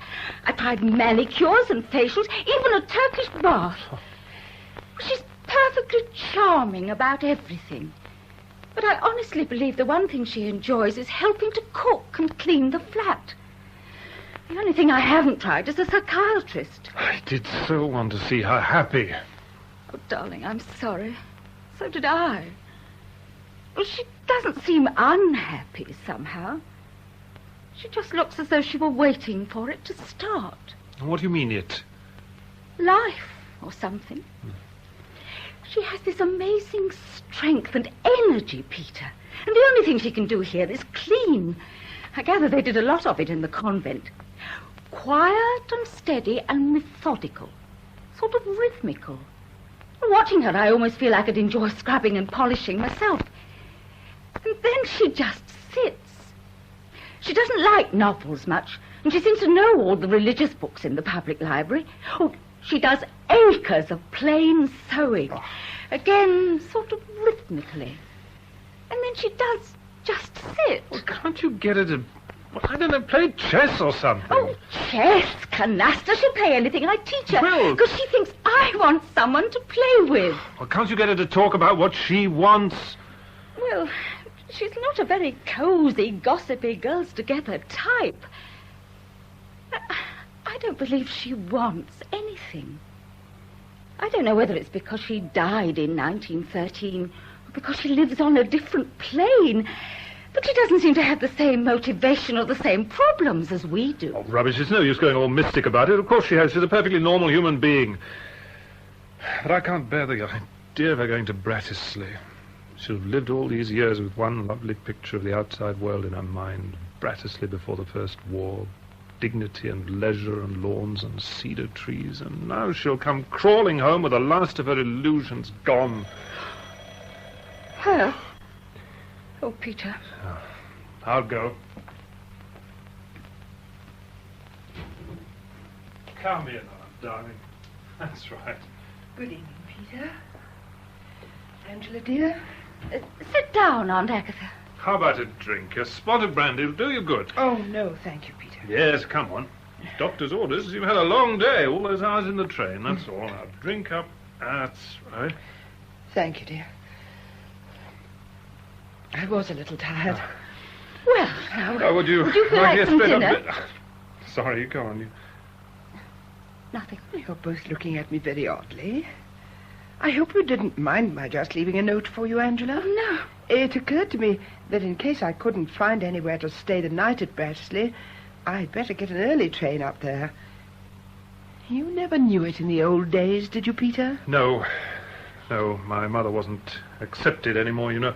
I tried manicures and facials, even a Turkish bath. She's perfectly charming about everything. But I honestly believe the one thing she enjoys is helping to cook and clean the flat. The only thing I haven't tried is a psychiatrist. I did so want to see her happy. Oh, darling, I'm sorry. So did I. Well, she doesn't seem unhappy somehow. She just looks as though she were waiting for it to start. What do you mean, it? Life, or something. She has this amazing strength and energy, Peter. And the only thing she can do here is clean. I gather they did a lot of it in the convent. Quiet and steady and methodical. Sort of rhythmical. Watching her, I almost feel I could enjoy scrubbing and polishing myself. And then she just sits. She doesn't like novels much, and she seems to know all the religious books in the public library. Oh, she does acres of plain sewing. Again, sort of rhythmically. And then she does just sit. Well, can't you get her to, I don't know, play chess or something? Oh, chess, canasta. She'll play anything I teach her. Well, because she thinks I want someone to play with. Well, can't you get her to talk about what she wants? Well, she's not a very cosy, gossipy, girls-together type. I don't believe she wants anything. I don't know whether it's because she died in 1913 or because she lives on a different plane, but she doesn't seem to have the same motivation or the same problems as we do. Oh, rubbish. It's no use going all mystic about it. Of course she has. She's a perfectly normal human being. But I can't bear the idea of her going to Brattersley. She'll have lived all these years with one lovely picture of the outside world in her mind. Brattersley before the First War. Dignity and leisure and lawns and cedar trees. And now she'll come crawling home with the last of her illusions gone. Her? Oh, Peter. I'll go. Come here now, darling. That's right. Good evening, Peter. Angela, dear. Sit down, Aunt Agatha. How about a drink? A spot of brandy will do you good. Oh, no, thank you, Peter. Yes, come on. Doctor's orders. You've had a long day, all those hours in the train, that's all. Now, drink up. That's right. Thank you, dear. I was a little tired. Well, now, would you feel like to some spit dinner? a bit? Sorry, go on. Nothing. You're both looking at me very oddly. I hope you didn't mind my just leaving a note for you, Angela. No. It occurred to me that in case I couldn't find anywhere to stay the night at Brattersley, I'd better get an early train up there. You never knew it in the old days, did you, Peter? No, my mother wasn't accepted anymore, you know.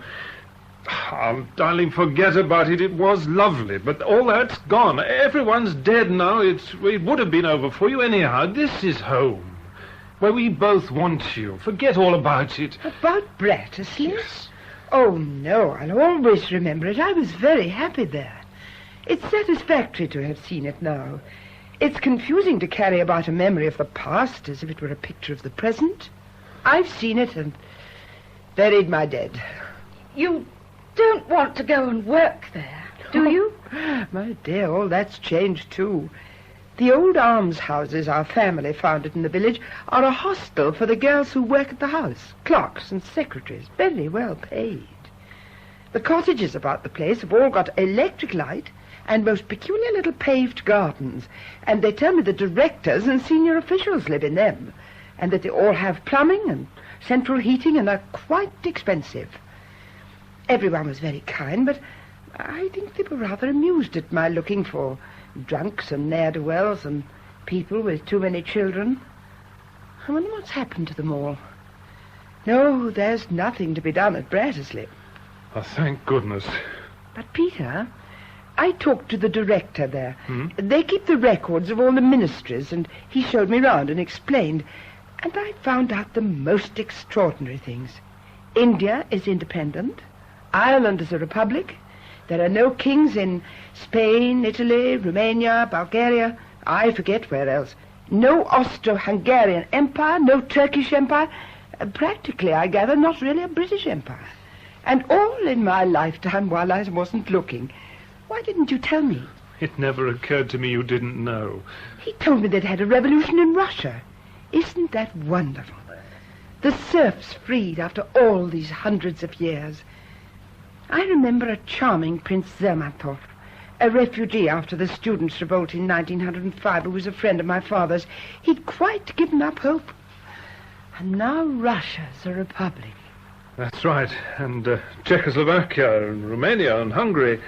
Oh, darling, forget about it. It was lovely, but all that's gone. Everyone's dead now. It would have been over for you anyhow. This is home, where we both want you. Forget all about it. About Brattersley? Yes. Oh, no, I'll always remember it. I was very happy there. It's satisfactory to have seen it now. It's confusing to carry about a memory of the past as if it were a picture of the present. I've seen it and buried my dead. You don't want to go and work there, do you? My dear, all that's changed, too. The old almshouses our family founded in the village are a hostel for the girls who work at the house. Clerks and secretaries, very well paid. The cottages about the place have all got electric light and most peculiar little paved gardens, and they tell me the directors and senior officials live in them, and that they all have plumbing and central heating and are quite expensive. Everyone was very kind, but I think they were rather amused at my looking for Drunks and ne'er-do-wells and people with too many children. I wonder what's happened to them all. No, there's nothing to be done at Brattersley. Oh, thank goodness. But, Peter, I talked to the director there. They keep the records of all the ministries, and he showed me round and explained. And I found out the most extraordinary things. India is independent. Ireland is a republic. There are no kings in Spain, Italy, Romania, Bulgaria. I forget where else. No Austro-Hungarian Empire, no Turkish Empire. Practically, I gather, not really a British Empire. And all in my lifetime while I wasn't looking. Why didn't you tell me? It never occurred to me you didn't know. He told me they'd had a revolution in Russia. Isn't that wonderful? The serfs freed after all these hundreds of years. I remember a charming Prince Zermatov, a refugee after the students' revolt in 1905, who was a friend of my father's. He'd quite given up hope. And now Russia's a republic. That's right. And Czechoslovakia and Romania and Hungary.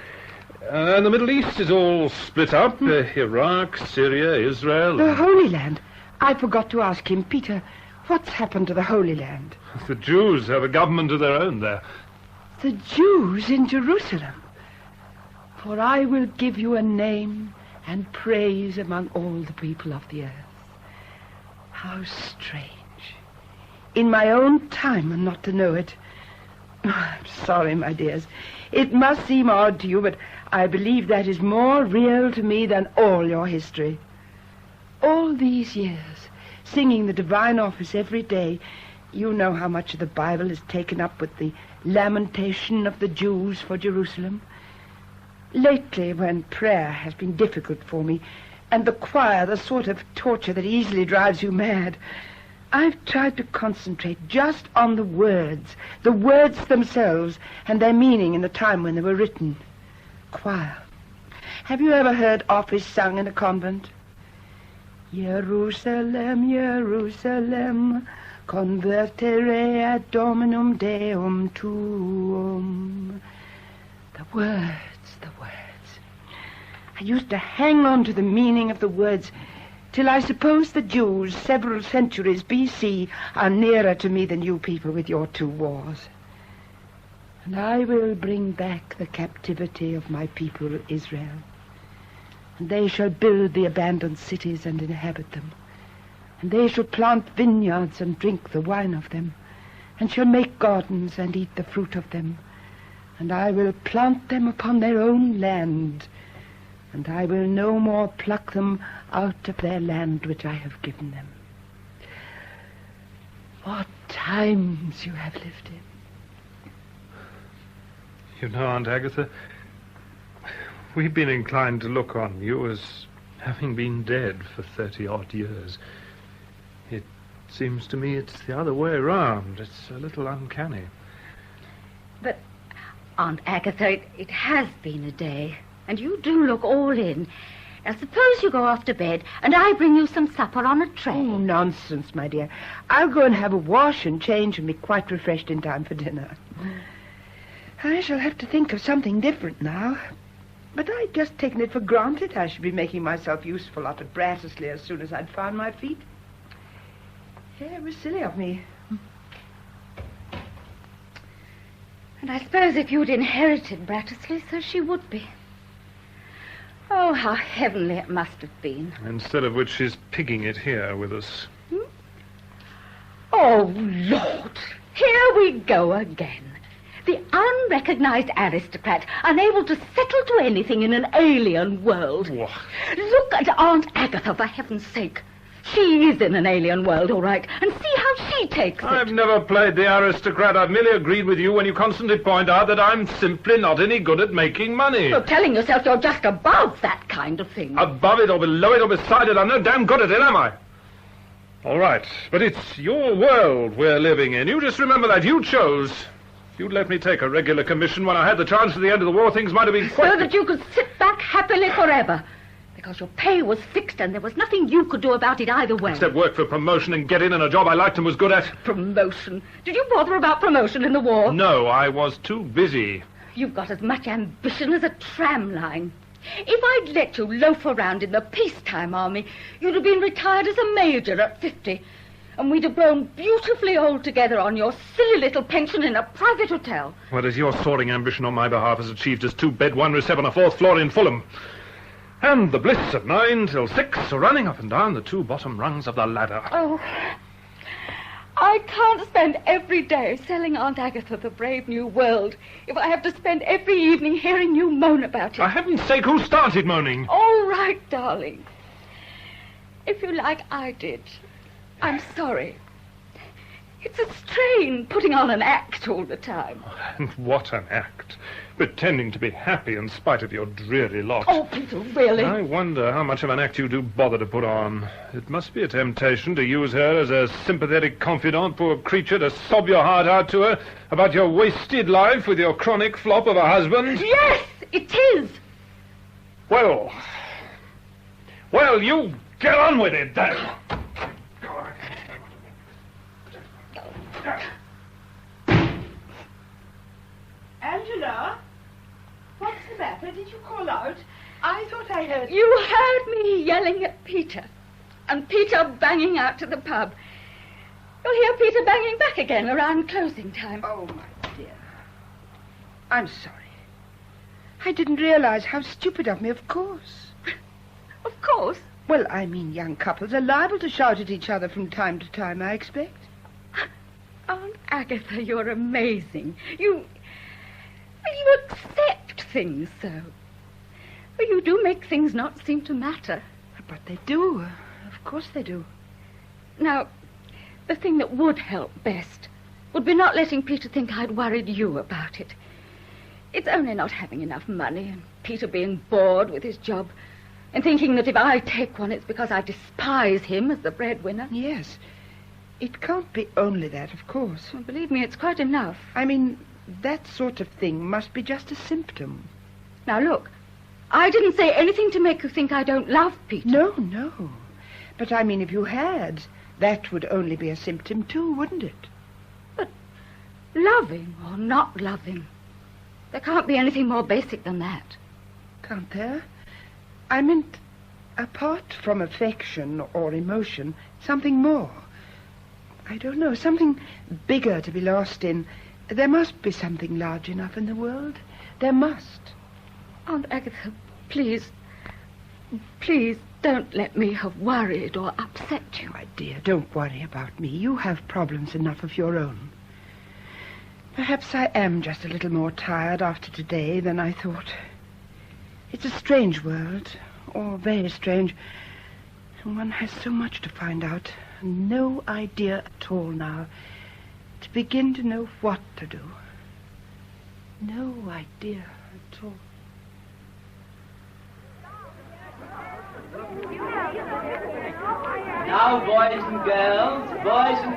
And the Middle East is all split up. Iraq, Syria, Israel. The Holy Land. I forgot to ask him, Peter, what's happened to the Holy Land? The Jews have a government of their own there. The Jews in Jerusalem. For I will give you a name and praise among all the people of the earth. How strange. In my own time and not to know it. Oh, I'm sorry, my dears. It must seem odd to you, but I believe that is more real to me than all your history. All these years, singing the divine office every day, you know how much of the Bible is taken up with the lamentation of the Jews for Jerusalem. Lately, when prayer has been difficult for me, and the choir the sort of torture that easily drives you mad, I've tried to concentrate just on the words themselves, and their meaning in the time when they were written. Choir. Have you ever heard office sung in a convent? Jerusalem, Jerusalem, convertere ad Dominum Deum tuum. The words. I used to hang on to the meaning of the words till I suppose the Jews, several centuries B.C., are nearer to me than you people with your 2 wars. And I will bring back the captivity of my people Israel. And they shall build the abandoned cities and inhabit them. And they shall plant vineyards and drink the wine of them, and shall make gardens and eat the fruit of them. And I will plant them upon their own land, and I will no more pluck them out of their land which I have given them. What times you have lived in. You know, Aunt Agatha, we've been inclined to look on you as having been dead for 30-odd years. It seems to me it's the other way around. It's a little uncanny. But, Aunt Agatha, it has been a day, and you do look all in. Now, suppose you go off to bed, and I bring you some supper on a tray. Oh, nonsense, my dear. I'll go and have a wash and change and be quite refreshed in time for dinner. I shall have to think of something different now. But I'd just taken it for granted I should be making myself useful out at Brattersley as soon as I'd found my feet. Yeah, it was silly of me. And I suppose if you'd inherited Brattersley, so she would be. Oh, how heavenly it must have been. Instead of which she's pigging it here with us. Oh, Lord, here we go again. The unrecognized aristocrat, unable to settle to anything in an alien world. What? Look at Aunt Agatha, for heaven's sake. She is in an alien world, all right, and see how she takes it. I've never played the aristocrat. I've merely agreed with you when you constantly point out that I'm simply not any good at making money. You're telling yourself you're just above that kind of thing. Above it or below it or beside it, I'm no damn good at it, am I? All right, but it's your world we're living in. You just remember that. You chose. If you'd let me take a regular commission when I had the chance at the end of the war, things might have been quite... So that you could sit back happily forever. Because your pay was fixed and there was nothing you could do about it either way. Except work for promotion and get in a job I liked and was good at. Promotion? Did you bother about promotion in the war? No, I was too busy. You've got as much ambition as a tram line. If I'd let you loaf around in the peacetime army, you'd have been retired as a major at 50, and we'd have grown beautifully old together on your silly little pension in a private hotel. What is your soaring ambition on my behalf has achieved as 2 bed, 1 recep on a 4th floor in Fulham. And the bliss of 9 till 6, running up and down the 2 bottom rungs of the ladder. Oh, I can't spend every day selling Aunt Agatha the Brave New World if I have to spend every evening hearing you moan about it. For heaven's sake, who started moaning? All right, darling. If you like I did, I'm sorry. It's a strain putting on an act all the time. And what an act. Pretending to be happy in spite of your dreary lot. Oh, Peter, really? I wonder how much of an act you do bother to put on. It must be a temptation to use her as a sympathetic confidant, poor creature, to sob your heart out to her about your wasted life with your chronic flop of a husband. Yes, it is. Well, you get on with it, then. Angela? What's the matter? Did you call out? I thought I heard... You heard me yelling at Peter, and Peter banging out to the pub. You'll hear Peter banging back again around closing time. Oh, my dear. I'm sorry. I didn't realize how stupid of me, of course. Of course. Well, I mean, young couples are liable to shout at each other from time to time, I expect. Aunt Agatha, you're amazing. You accept things so. Well, you do make things not seem to matter. But they do. Of course they do. Now, the thing that would help best would be not letting Peter think I'd worried you about it. It's only not having enough money and Peter being bored with his job and thinking that if I take one, it's because I despise him as the breadwinner. Yes. It can't be only that, of course. Well, believe me, it's quite enough. I mean, that sort of thing must be just a symptom. Now, look, I didn't say anything to make you think I don't love Peter. No. But I mean, if you had, that would only be a symptom too, wouldn't it? But loving or not loving, there can't be anything more basic than that. Can't there? I meant, apart from affection or emotion, something more. I don't know, something bigger to be lost in. There must be something large enough in the world. There must. Aunt Agatha, please don't let me have worried or upset you. My dear, don't worry about me. You have problems enough of your own. Perhaps I am just a little more tired after today than I thought. It's a strange world, or very strange. And one has so much to find out. No idea at all now. To begin to know what to do. No idea at all. Now, boys and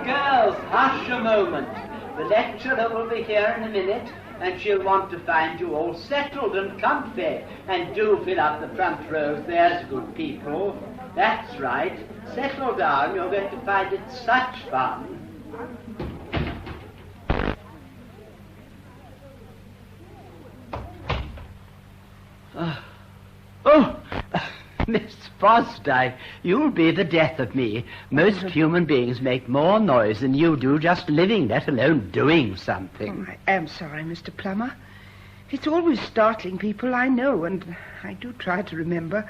girls, hush a moment. The lecturer will be here in a minute, and she'll want to find you all settled and comfy. And do fill up the front rows, there's good people. That's right. Settle down, you're going to find it such fun. Miss Fosdyke, you'll be the death of me. Most human beings make more noise than you do just living, let alone doing something. Oh, I am sorry, Mr. Plummer. It's always startling people, I know, and I do try to remember.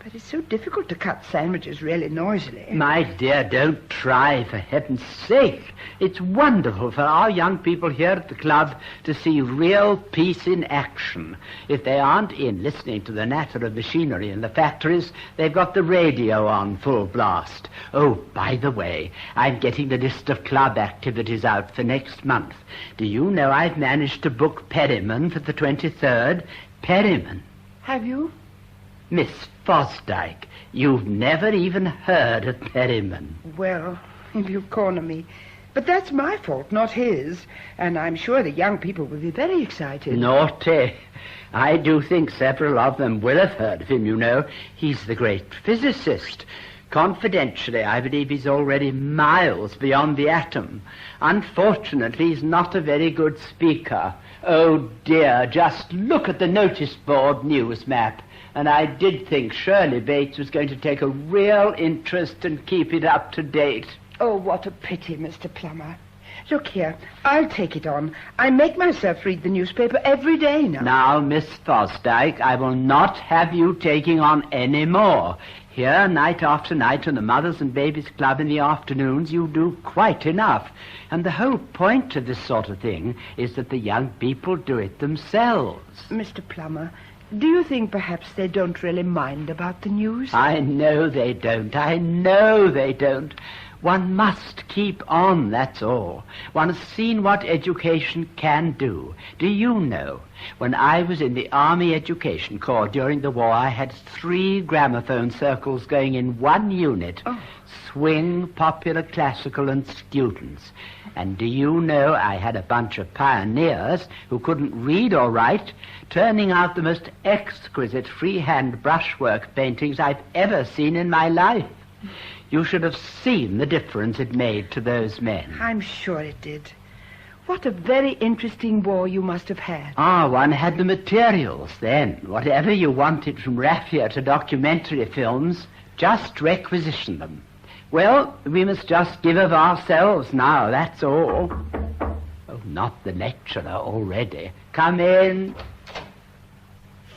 But it's so difficult to cut sandwiches really noisily. My dear, don't try, for heaven's sake. It's wonderful for our young people here at the club to see real peace in action. If they aren't in listening to the natter of machinery in the factories, they've got the radio on full blast. Oh, by the way, I'm getting the list of club activities out for next month. Do you know I've managed to book Berryman for the 23rd? Berryman. Have you? Miss Fosdyke, you've never even heard of Berryman. Well, if you corner me. But that's my fault, not his. And I'm sure the young people will be very excited. Naughty. I do think several of them will have heard of him, you know. He's the great physicist. Confidentially, I believe he's already miles beyond the atom. Unfortunately, he's not a very good speaker. Oh, dear, just look at the notice board news map. And I did think Shirley Bates was going to take a real interest and keep it up to date. Oh, what a pity, Mr. Plummer. Look here, I'll take it on. I make myself read the newspaper every day now. Now, Miss Fosdyke, I will not have you taking on any more. Here, night after night, in the Mothers and Babies Club in the afternoons, you do quite enough. And the whole point of this sort of thing is that the young people do it themselves. Mr. Plummer, do you think perhaps they don't really mind about the news? I know they don't. I know they don't. One must keep on, that's all. One has seen what education can do. Do you know, when I was in the Army Education Corps during the war, I had 3 gramophone circles going in one unit. Oh. Swing, popular, classical, and students. And do you know, I had a bunch of pioneers who couldn't read or write, turning out the most exquisite freehand brushwork paintings I've ever seen in my life. You should have seen the difference it made to those men. I'm sure it did. What a very interesting war you must have had. One had the materials then. Whatever you wanted from raffia to documentary films, just requisition them. Well, we must just give of ourselves now, that's all. Oh, not the lecturer already. Come in.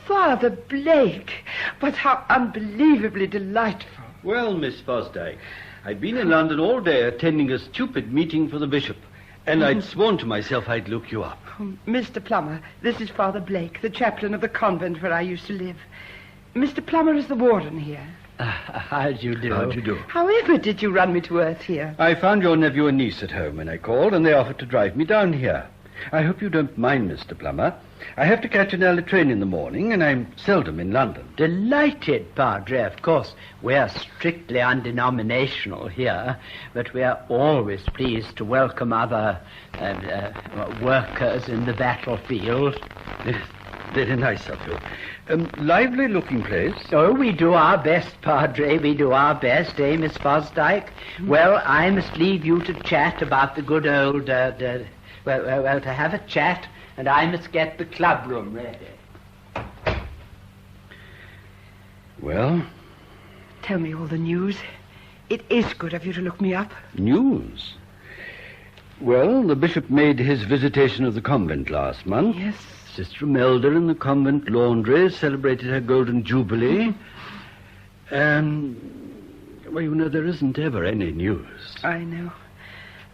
Father Blake, but how unbelievably delightful. Well, Miss Fosdyke, I'd been in London all day attending a stupid meeting for the bishop, and I'd sworn to myself I'd look you up. Oh, Mr. Plummer, this is Father Blake, the chaplain of the convent where I used to live. Mr. Plummer is the warden here. How do you do? How do you do? However did you run me to earth here? I found your nephew and niece at home when I called, and they offered to drive me down here. I hope you don't mind, Mr. Plummer. I have to catch an early train in the morning, and I'm seldom in London. Delighted, Padre. Of course, we're strictly undenominational here, but we're always pleased to welcome other workers in the battlefield. Very nice of you. Lively-looking place. Oh, we do our best, Padre. We do our best, eh, Miss Fosdyke? Well, I must leave you to chat about the good old... Well, to have a chat, and I must get the club room ready. Well? Tell me all the news. It is good of you to look me up. News? Well, the bishop made his visitation of the convent last month. Yes. Sister Imelda in the convent laundry celebrated her golden jubilee. Well, you know, there isn't ever any news. I know.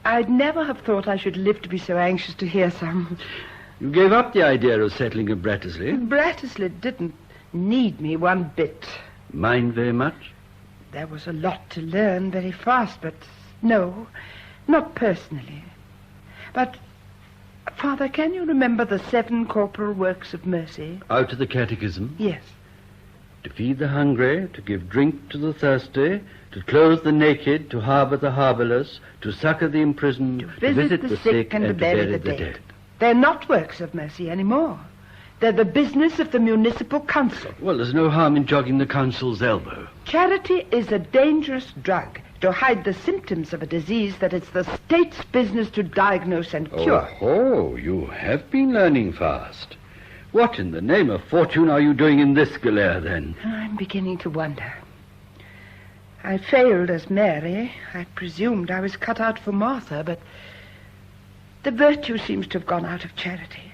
I'd never have thought I should live to be so anxious to hear some. You gave up the idea of settling at Bratisley? Bratisley didn't need me one bit. Mind very much? There was a lot to learn very fast, but no, not personally. But, Father, can you remember the 7 corporal works of mercy? Out of the catechism? Yes. To feed the hungry, to give drink to the thirsty, to clothe the naked, to harbour the harbourless, to succour the imprisoned, to visit the sick and to bury the dead. They're not works of mercy anymore. They're the business of the municipal council. Well, there's no harm in jogging the council's elbow. Charity is a dangerous drug to hide the symptoms of a disease that it's the state's business to diagnose and cure. Oh, you have been learning fast. What in the name of fortune are you doing in this galère, then? I'm beginning to wonder. I failed as Mary. I presumed I was cut out for Martha, but the virtue seems to have gone out of charity.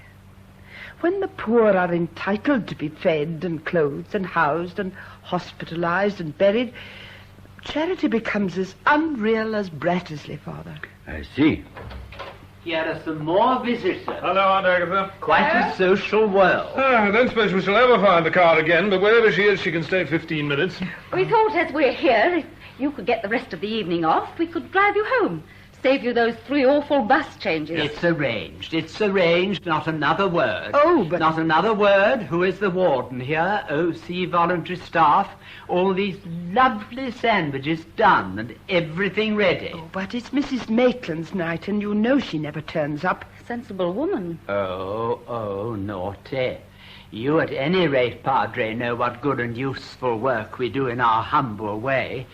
When the poor are entitled to be fed and clothed and housed and hospitalized and buried, charity becomes as unreal as Bratisley, Father. I see. Here are some more visitors. Hello, Aunt Agatha. Quite a social world. I don't suppose we shall ever find the car again, but wherever she is, she can stay 15 minutes. We thought as we're here, if you could get the rest of the evening off, we could drive you home. Save you those 3 awful bus changes. It's arranged. It's arranged. Not another word. Oh, but... Not another word. Who is the warden here? OC voluntary staff. All these lovely sandwiches done and everything ready. Oh, but it's Mrs. Maitland's night, and you know she never turns up. Sensible woman. Oh, naughty. You at any rate, Padre, know what good and useful work we do in our humble way.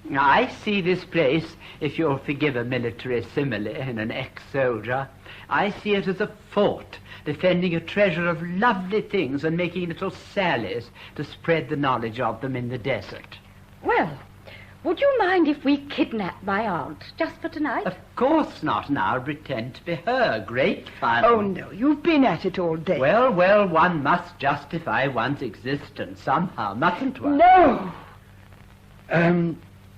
Now, I see this place, if you'll forgive a military simile in an ex-soldier, I see it as a fort, defending a treasure of lovely things and making little sallies to spread the knowledge of them in the desert. Well, would you mind if we kidnapped my aunt just for tonight? Of course not, and I'll pretend to be her. Great fun. Oh, no, you've been at it all day. Well, one must justify one's existence somehow, mustn't one? No!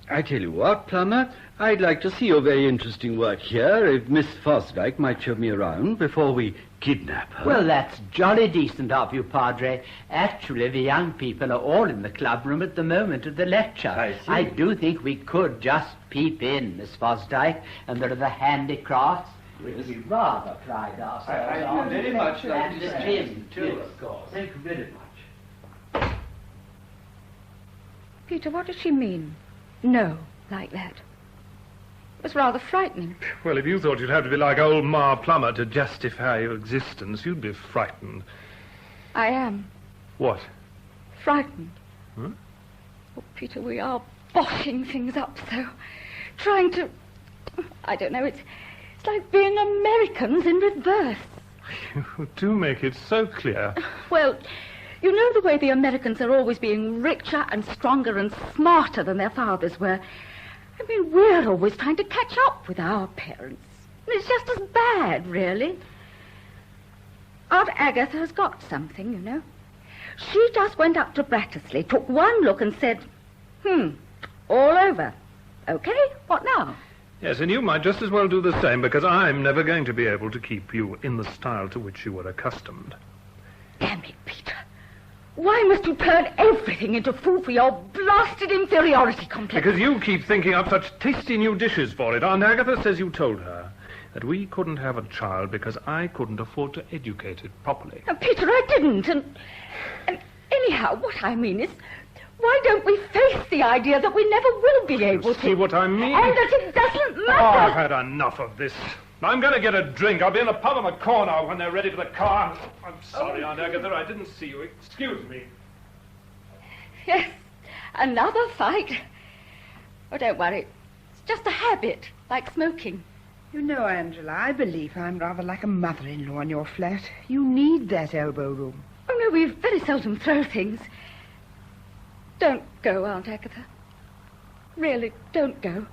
I tell you what, Plummer, I'd like to see your very interesting work here, if Miss Fosdyke might show me around before we kidnap her. Well, that's jolly decent of you, Padre. Actually, the young people are all in the club room at the moment of the lecture. I see. I do think we could just peep in, Miss Fosdyke, and there are the handicrafts, which we rather pride ourselves on. very much like and to the see. gym, too, of course. Thank you very much. Peter, what does she mean? No, like that. It was rather frightening. Well, if you thought you'd have to be like old Ma Plummer to justify your existence, you'd be frightened. I am What? frightened. Huh? Oh, Peter, we are boshing things up so. Trying to... I don't know, it's like being Americans in reverse. You do make it so clear. Well, you know the way the Americans are always being richer and stronger and smarter than their fathers were. I mean, we're always trying to catch up with our parents. And it's just as bad, really. Aunt Agatha has got something, you know. She just went up to Brattersley, took one look and said, all over. Okay, what now? Yes, and you might just as well do the same, because I'm never going to be able to keep you in the style to which you were accustomed. Damn it, Peter. Why must you turn everything into food for your blasted inferiority complex? Because you keep thinking up such tasty new dishes for it. Aunt Agatha says you told her that we couldn't have a child because I couldn't afford to educate it properly. Peter, I didn't. And anyhow, what I mean is, why don't we face the idea that we never will be able to? See what I mean? And that it doesn't Oh, matter. I've had enough of this. I'm going to get a drink. I'll be in the pub on the corner when they're ready for the car. I'm sorry, Aunt Agatha, I didn't see you. Excuse me. Yes, another fight. Oh, don't worry. It's just a habit, like smoking. You know, Angela, I believe I'm rather like a mother-in-law in your flat. You need that elbow room. Oh, no, we very seldom throw things. Don't go, Aunt Agatha. Really, don't go.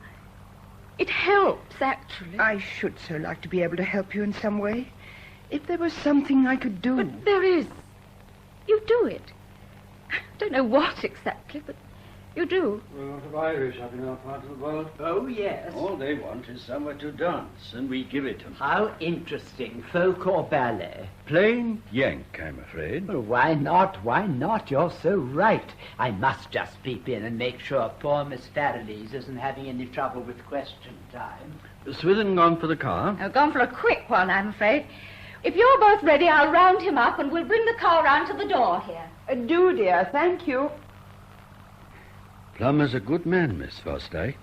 It helps, actually. I should so like to be able to help you in some way. If there was something I could do. But there is. You do it. I don't know what exactly, but you do. We're a lot of Irish up in our part of the world. Oh, yes. All they want is somewhere to dance, and we give it them. How interesting. Folk or ballet? Plain Yank, I'm afraid. Well, why not? Why not? You're so right. I must just peep in and make sure poor Miss Farrelly's isn't having any trouble with question time. Swithin gone for the car? I've gone for a quick one, I'm afraid. If you're both ready, I'll round him up and we'll bring the car round to the door here. Do, dear, thank you. Plummer's a good man, Miss Fosdyke.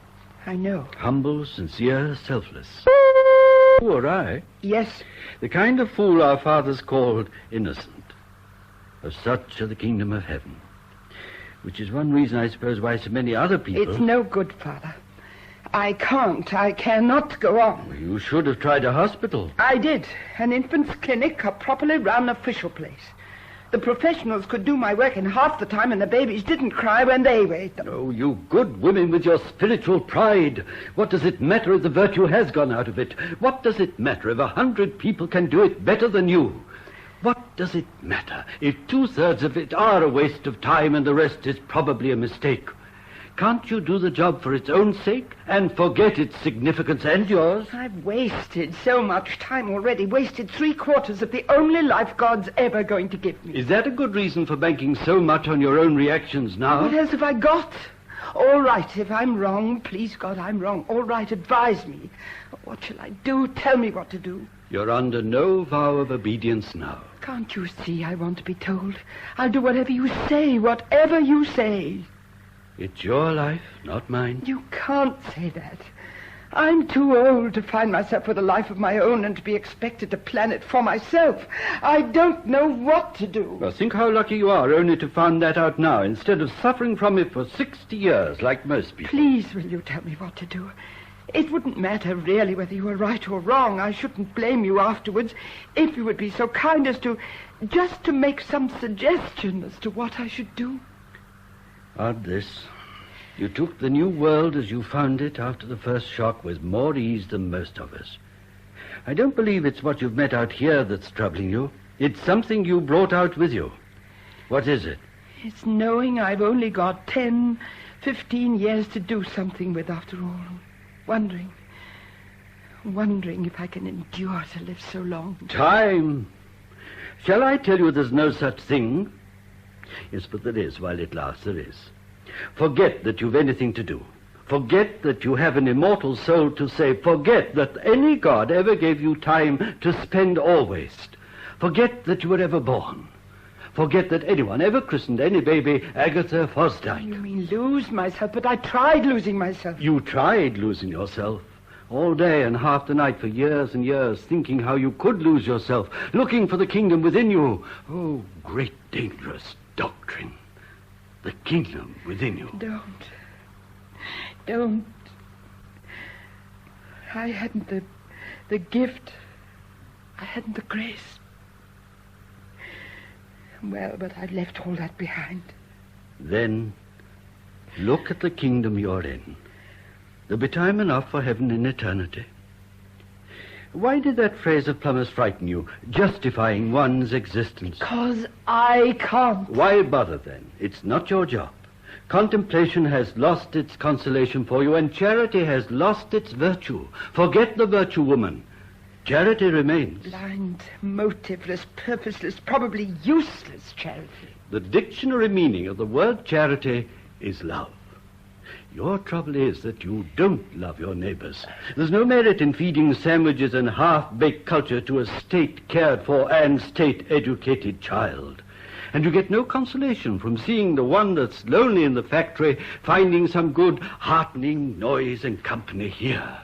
I know. Humble, sincere, selfless. You or I? Yes. The kind of fool our fathers called innocent. Of such are the kingdom of heaven. Which is one reason, I suppose, why so many other people... It's no good, Father. I cannot go on. You should have tried a hospital. I did. An infant's clinic, a properly run official place. The professionals could do my work in half the time, and the babies didn't cry when they weighed them. Oh, you good women with your spiritual pride. What does it matter if the virtue has gone out of it? What does it matter if 100 people can do it better than you? What does it matter if 2/3 of it are a waste of time and the rest is probably a mistake? Can't you do the job for its own sake and forget its significance and yours? I've wasted so much time already, wasted 3/4 of the only life God's ever going to give me. Is that a good reason for banking so much on your own reactions now? What else have I got? All right, if I'm wrong, please God, I'm wrong. All right, advise me. What shall I do? Tell me what to do. You're under no vow of obedience now. Can't you see I want to be told? I'll do whatever you say, whatever you say. It's your life, not mine. You can't say that. I'm too old to find myself with a life of my own and to be expected to plan it for myself. I don't know what to do. Well, think how lucky you are only to find that out now, instead of suffering from it for 60 years, like most people. Please, will you tell me what to do? It wouldn't matter really whether you were right or wrong. I shouldn't blame you afterwards if you would be so kind as to just to make some suggestion as to what I should do. Odd this. You took the new world as you found it after the first shock with more ease than most of us. I don't believe it's what you've met out here that's troubling you. It's something you brought out with you. What is it? It's knowing I've only got 10, 15 years to do something with after all. Wondering if I can endure to live so long. Time. Shall I tell you there's no such thing? Yes, but there is. While it lasts, there is. Forget that you've anything to do. Forget that you have an immortal soul to save. Forget that any god ever gave you time to spend or waste. Forget that you were ever born. Forget that anyone ever christened any baby Agatha Fosdyke. You mean lose myself? But I tried losing myself. You tried losing yourself. All day and half the night for years and years, thinking how you could lose yourself, looking for the kingdom within you. Oh, great dangerous doctrine. The kingdom within you. Don't. I hadn't the gift. I hadn't the grace. Well, but I've left all that behind. Then, look at the kingdom you're in. There'll be time enough for heaven in eternity. Why did that phrase of Plummer's frighten you, justifying one's existence? Because I can't. Why bother, then? It's not your job. Contemplation has lost its consolation for you, and charity has lost its virtue. Forget the virtue, woman. Charity remains. Blind, motiveless, purposeless, probably useless charity. The dictionary meaning of the word charity is love. Your trouble is that you don't love your neighbors. There's no merit in feeding sandwiches and half-baked culture to a state-cared-for and state-educated child. And you get no consolation from seeing the one that's lonely in the factory finding some good, heartening noise and company here.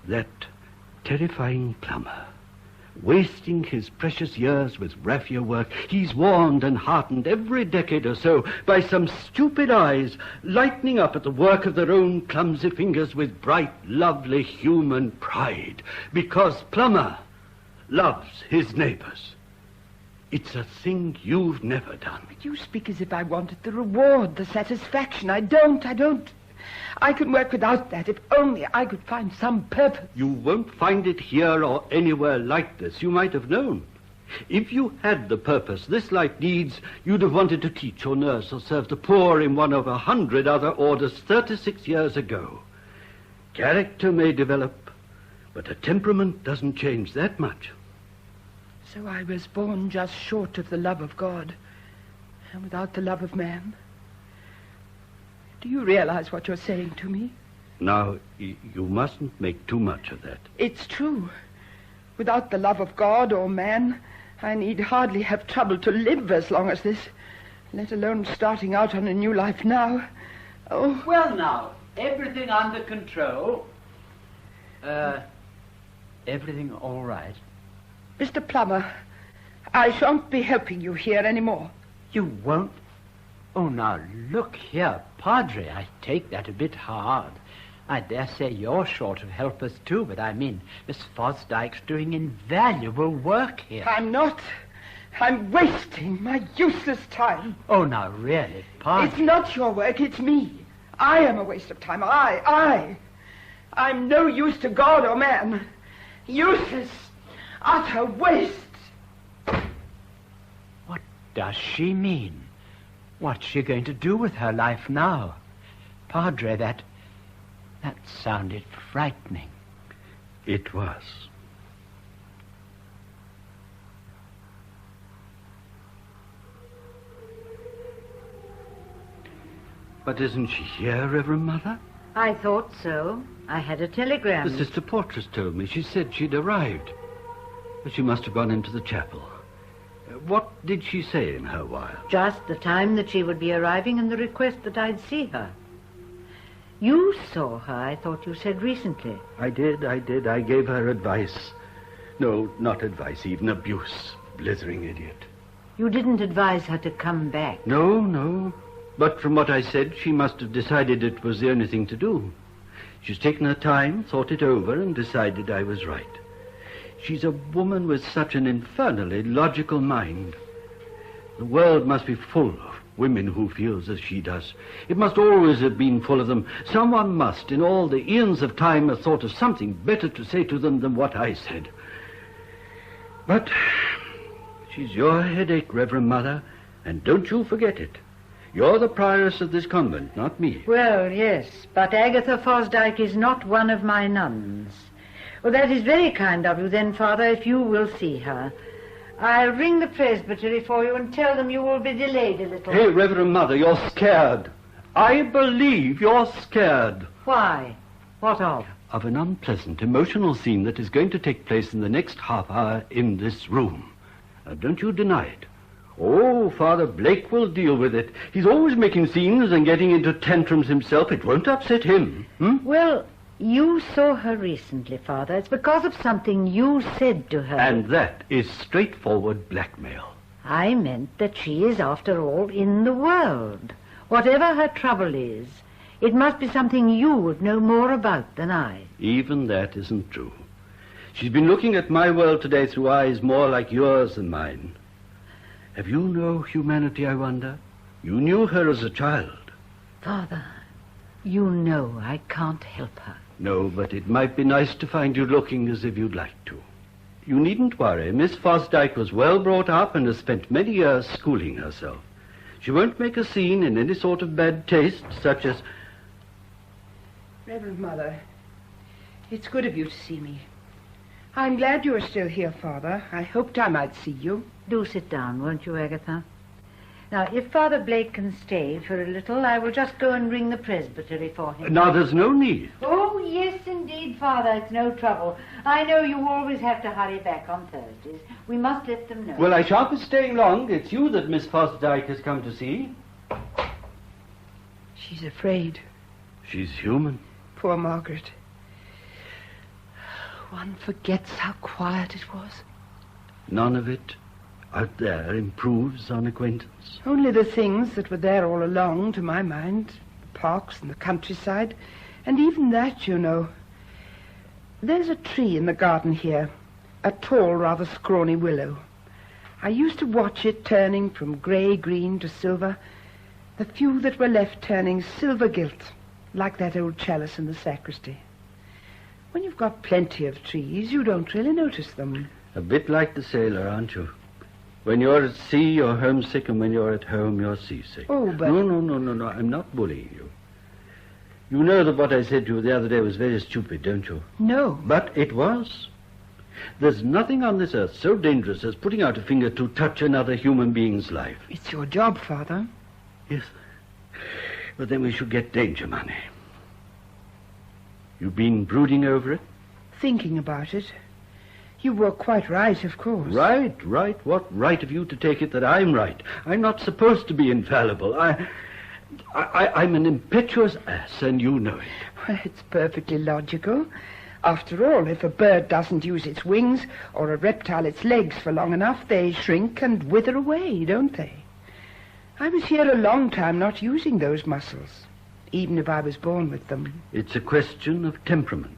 That terrifying Plummer, wasting his precious years with raffia work, he's warned and heartened every decade or so by some stupid eyes lightening up at the work of their own clumsy fingers with bright, lovely human pride, because Plummer loves his neighbors. It's a thing you've never done. But you speak as if I wanted the reward, the satisfaction. I don't. I can work without that if only I could find some purpose. You won't find it here or anywhere like this. You might have known. If you had the purpose this life needs, you'd have wanted to teach or nurse or serve the poor in one of 100 other orders 36 years ago. Character may develop, but a temperament doesn't change that much. So I was born just short of the love of God and without the love of man. Do you realize what you're saying to me? Now, you mustn't make too much of that. It's true. Without the love of God or man, I need hardly have trouble to live as long as this, let alone starting out on a new life now. Oh. Well, now, everything under control. Everything all right? Mr. Plummer, I shan't be helping you here anymore. You won't? Oh, now, look here, Padre, I take that a bit hard. I dare say you're short of helpers, too, but I mean, Miss Fosdyke's doing invaluable work here. I'm not. I'm wasting my useless time. Oh, now, really, Padre. It's not your work, it's me. I am a waste of time. I'm no use to God or man. Useless, utter waste. What does she mean? What's she going to do with her life now? Padre, that sounded frightening. It was. But isn't she here, Reverend Mother? I thought so. I had a telegram. The Sister Portress told me. She said she'd arrived. But she must have gone into the chapel. What did she say in her wire? Just the time that she would be arriving and the request that I'd see her. You saw her, I thought you said recently. I did. I gave her advice. No, not advice, even abuse. Blithering idiot. You didn't advise her to come back? No. But from what I said, she must have decided it was the only thing to do. She's taken her time, thought it over, and decided I was right. She's a woman with such an infernally logical mind. The world must be full of women who feels as she does. It must always have been full of them. Someone must, in all the eons of time, have thought of something better to say to them than what I said. But she's your headache, Reverend Mother, and don't you forget it. You're the prioress of this convent, not me. Well, yes, but Agatha Fosdyke is not one of my nuns. Well, that is very kind of you then, Father, if you will see her. I'll ring the presbytery for you and tell them you will be delayed a little. Hey, Reverend Mother, you're scared. I believe you're scared. Why? What of? Of an unpleasant, emotional scene that is going to take place in the next half hour in this room. Don't you deny it. Oh, Father Blake will deal with it. He's always making scenes and getting into tantrums himself. It won't upset him. Well, you saw her recently, Father. It's because of something you said to her. And that is straightforward blackmail. I meant that she is, after all, in the world. Whatever her trouble is, it must be something you would know more about than I. Even that isn't true. She's been looking at my world today through eyes more like yours than mine. Have you no humanity, I wonder? You knew her as a child. Father, you know I can't help her. No, but it might be nice to find you looking as if you'd like to. You needn't worry. Miss Fosdyke was well brought up and has spent many years schooling herself. She won't make a scene in any sort of bad taste, such as... Reverend Mother, it's good of you to see me. I'm glad you are still here, Father. I hoped I might see you. Do sit down, won't you, Agatha? Now, if Father Blake can stay for a little, I will just go and ring the presbytery for him. Now, there's no need. Oh, yes, indeed, Father. It's no trouble. I know you always have to hurry back on Thursdays. We must let them know. Well, I shan't be staying long. It's you that Miss Fosdyke has come to see. She's afraid. She's human. Poor Margaret. One forgets how quiet it was. None of it out there improves on acquaintance. Only the things that were there all along, to my mind. The parks and the countryside. And even that, you know. There's a tree in the garden here. A tall, rather scrawny willow. I used to watch it turning from grey-green to silver. The few that were left turning silver-gilt, like that old chalice in the sacristy. When you've got plenty of trees, you don't really notice them. A bit like the sailor, aren't you? When you're at sea, you're homesick, and when you're at home, you're seasick. Oh, but... No, I'm not bullying you. You know that what I said to you the other day was very stupid, don't you? No. But it was. There's nothing on this earth so dangerous as putting out a finger to touch another human being's life. It's your job, Father. Yes. But then we should get danger money. You've been brooding over it? Thinking about it. You were quite right, of course. Right. What right have you to take it that I'm right? I'm not supposed to be infallible. I'm an impetuous ass, and you know it. Well, it's perfectly logical. After all, if a bird doesn't use its wings, or a reptile its legs for long enough, they shrink and wither away, don't they? I was here a long time not using those muscles, even if I was born with them. It's a question of temperament.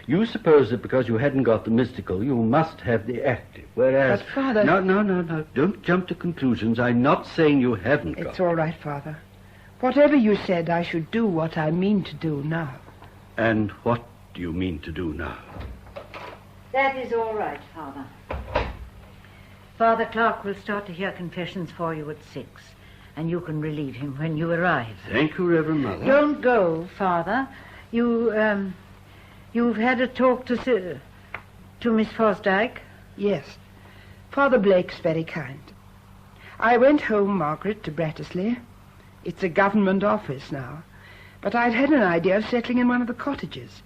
You suppose that because you hadn't got the mystical, you must have the active, whereas... But, Father... No. Don't jump to conclusions. I'm not saying you haven't got... It's all right, Father. Whatever you said, I should do what I mean to do now. And what do you mean to do now? That is all right, Father. Father Clark will start to hear confessions for you at 6, and you can relieve him when you arrive. Thank you, Reverend Mother. Don't go, Father. You've had a talk to Miss Fosdyke? Yes. Father Blake's very kind. I went home, Margaret, to Brattersley. It's a government office now. But I'd had an idea of settling in one of the cottages.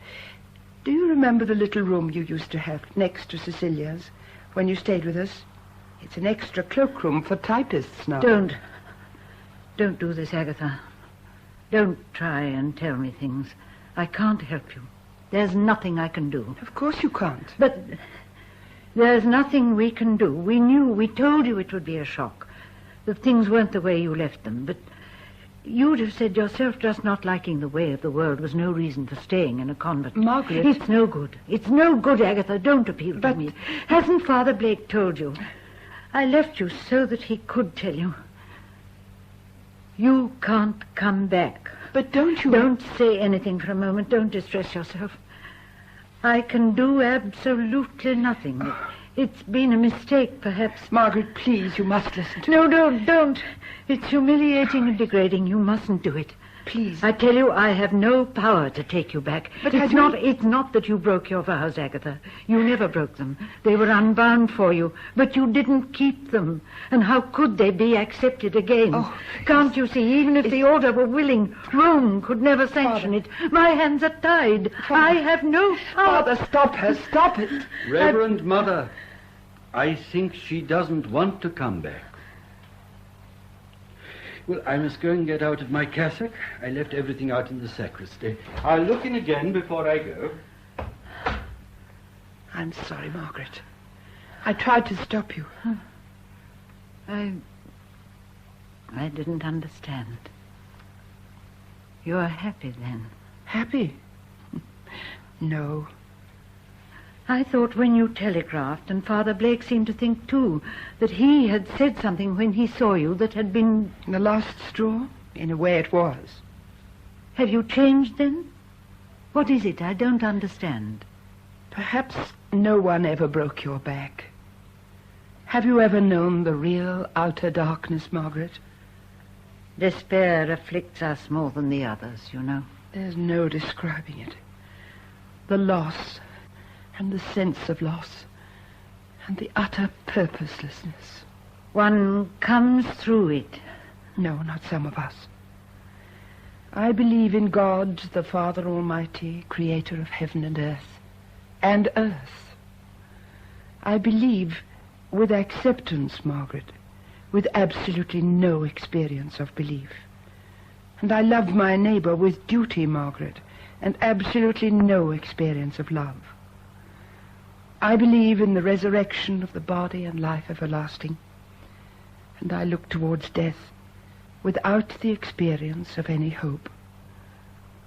Do you remember the little room you used to have next to Cecilia's when you stayed with us? It's an extra cloakroom for typists now. Don't do this, Agatha. Don't try and tell me things. I can't help you. There's nothing I can do. Of course you can't. But there's nothing we can do. We told you it would be a shock. That things weren't the way you left them. But You'd have said yourself just not liking the way of the world was no reason for staying in a convent. Margaret... It's no good. It's no good, Agatha. Don't appeal to me. Hasn't Father Blake told you? I left you so that he could tell you. You can't come back. But don't you... Don't say anything for a moment. Don't distress yourself. I can do absolutely nothing. It's been a mistake, perhaps. Margaret, please, you must listen to me. No, don't. It's humiliating and degrading. You mustn't do it. Please. I tell you, I have no power to take you back. But it's not that you broke your vows, Agatha. You never broke them. They were unbound for you, but you didn't keep them. And how could they be accepted again? Oh, can't you see, even if the order were willing, Rome could never sanction it. My hands are tied. Father. I have no power. Father, stop her. Stop it. Reverend Mother, I think she doesn't want to come back. Well, I must go and get out of my cassock. I left everything out in the sacristy. I'll look in again before I go. I'm sorry, Margaret. I tried to stop you. I didn't understand. You're happy then? Happy? No. I thought when you telegraphed, and Father Blake seemed to think too, that he had said something when he saw you that had been... The last straw? In a way it was. Have you changed then? What is it? I don't understand. Perhaps no one ever broke your back. Have you ever known the real outer darkness, Margaret? Despair afflicts us more than the others, you know. There's no describing it. The loss... and the sense of loss, and the utter purposelessness. One comes through it. No, not some of us. I believe in God, the Father Almighty, creator of heaven and earth. And earth. I believe with acceptance, Margaret, with absolutely no experience of belief. And I love my neighbour with duty, Margaret, and absolutely no experience of love. I believe in the resurrection of the body and life everlasting, and I look towards death without the experience of any hope.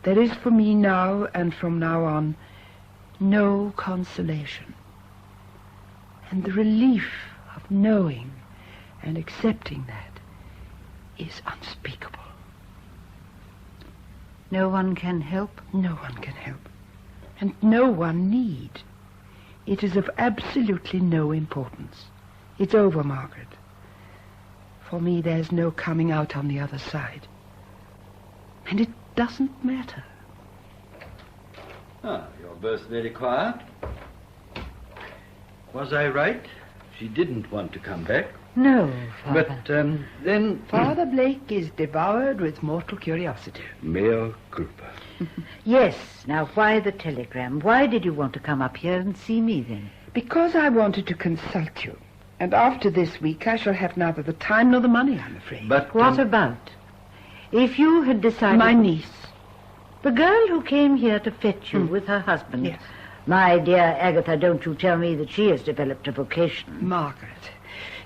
There is for me now and from now on no consolation, and the relief of knowing and accepting that is unspeakable. No one can help? No one can help, and no one need. It is of absolutely no importance. It's over, Margaret. For me, there's no coming out on the other side. And it doesn't matter. Ah, you're both very quiet. Was I right? She didn't want to come back. No, Father. But, then... Father Blake is devoured with mortal curiosity. Mea culpa. Yes. Now, why the telegram? Why did you want to come up here and see me, then? Because I wanted to consult you. And after this week, I shall have neither the time nor the money, I'm afraid. But... What about? If you had decided... My niece. The girl who came here to fetch you with her husband. Yes. My dear Agatha, don't you tell me that she has developed a vocation. Margaret,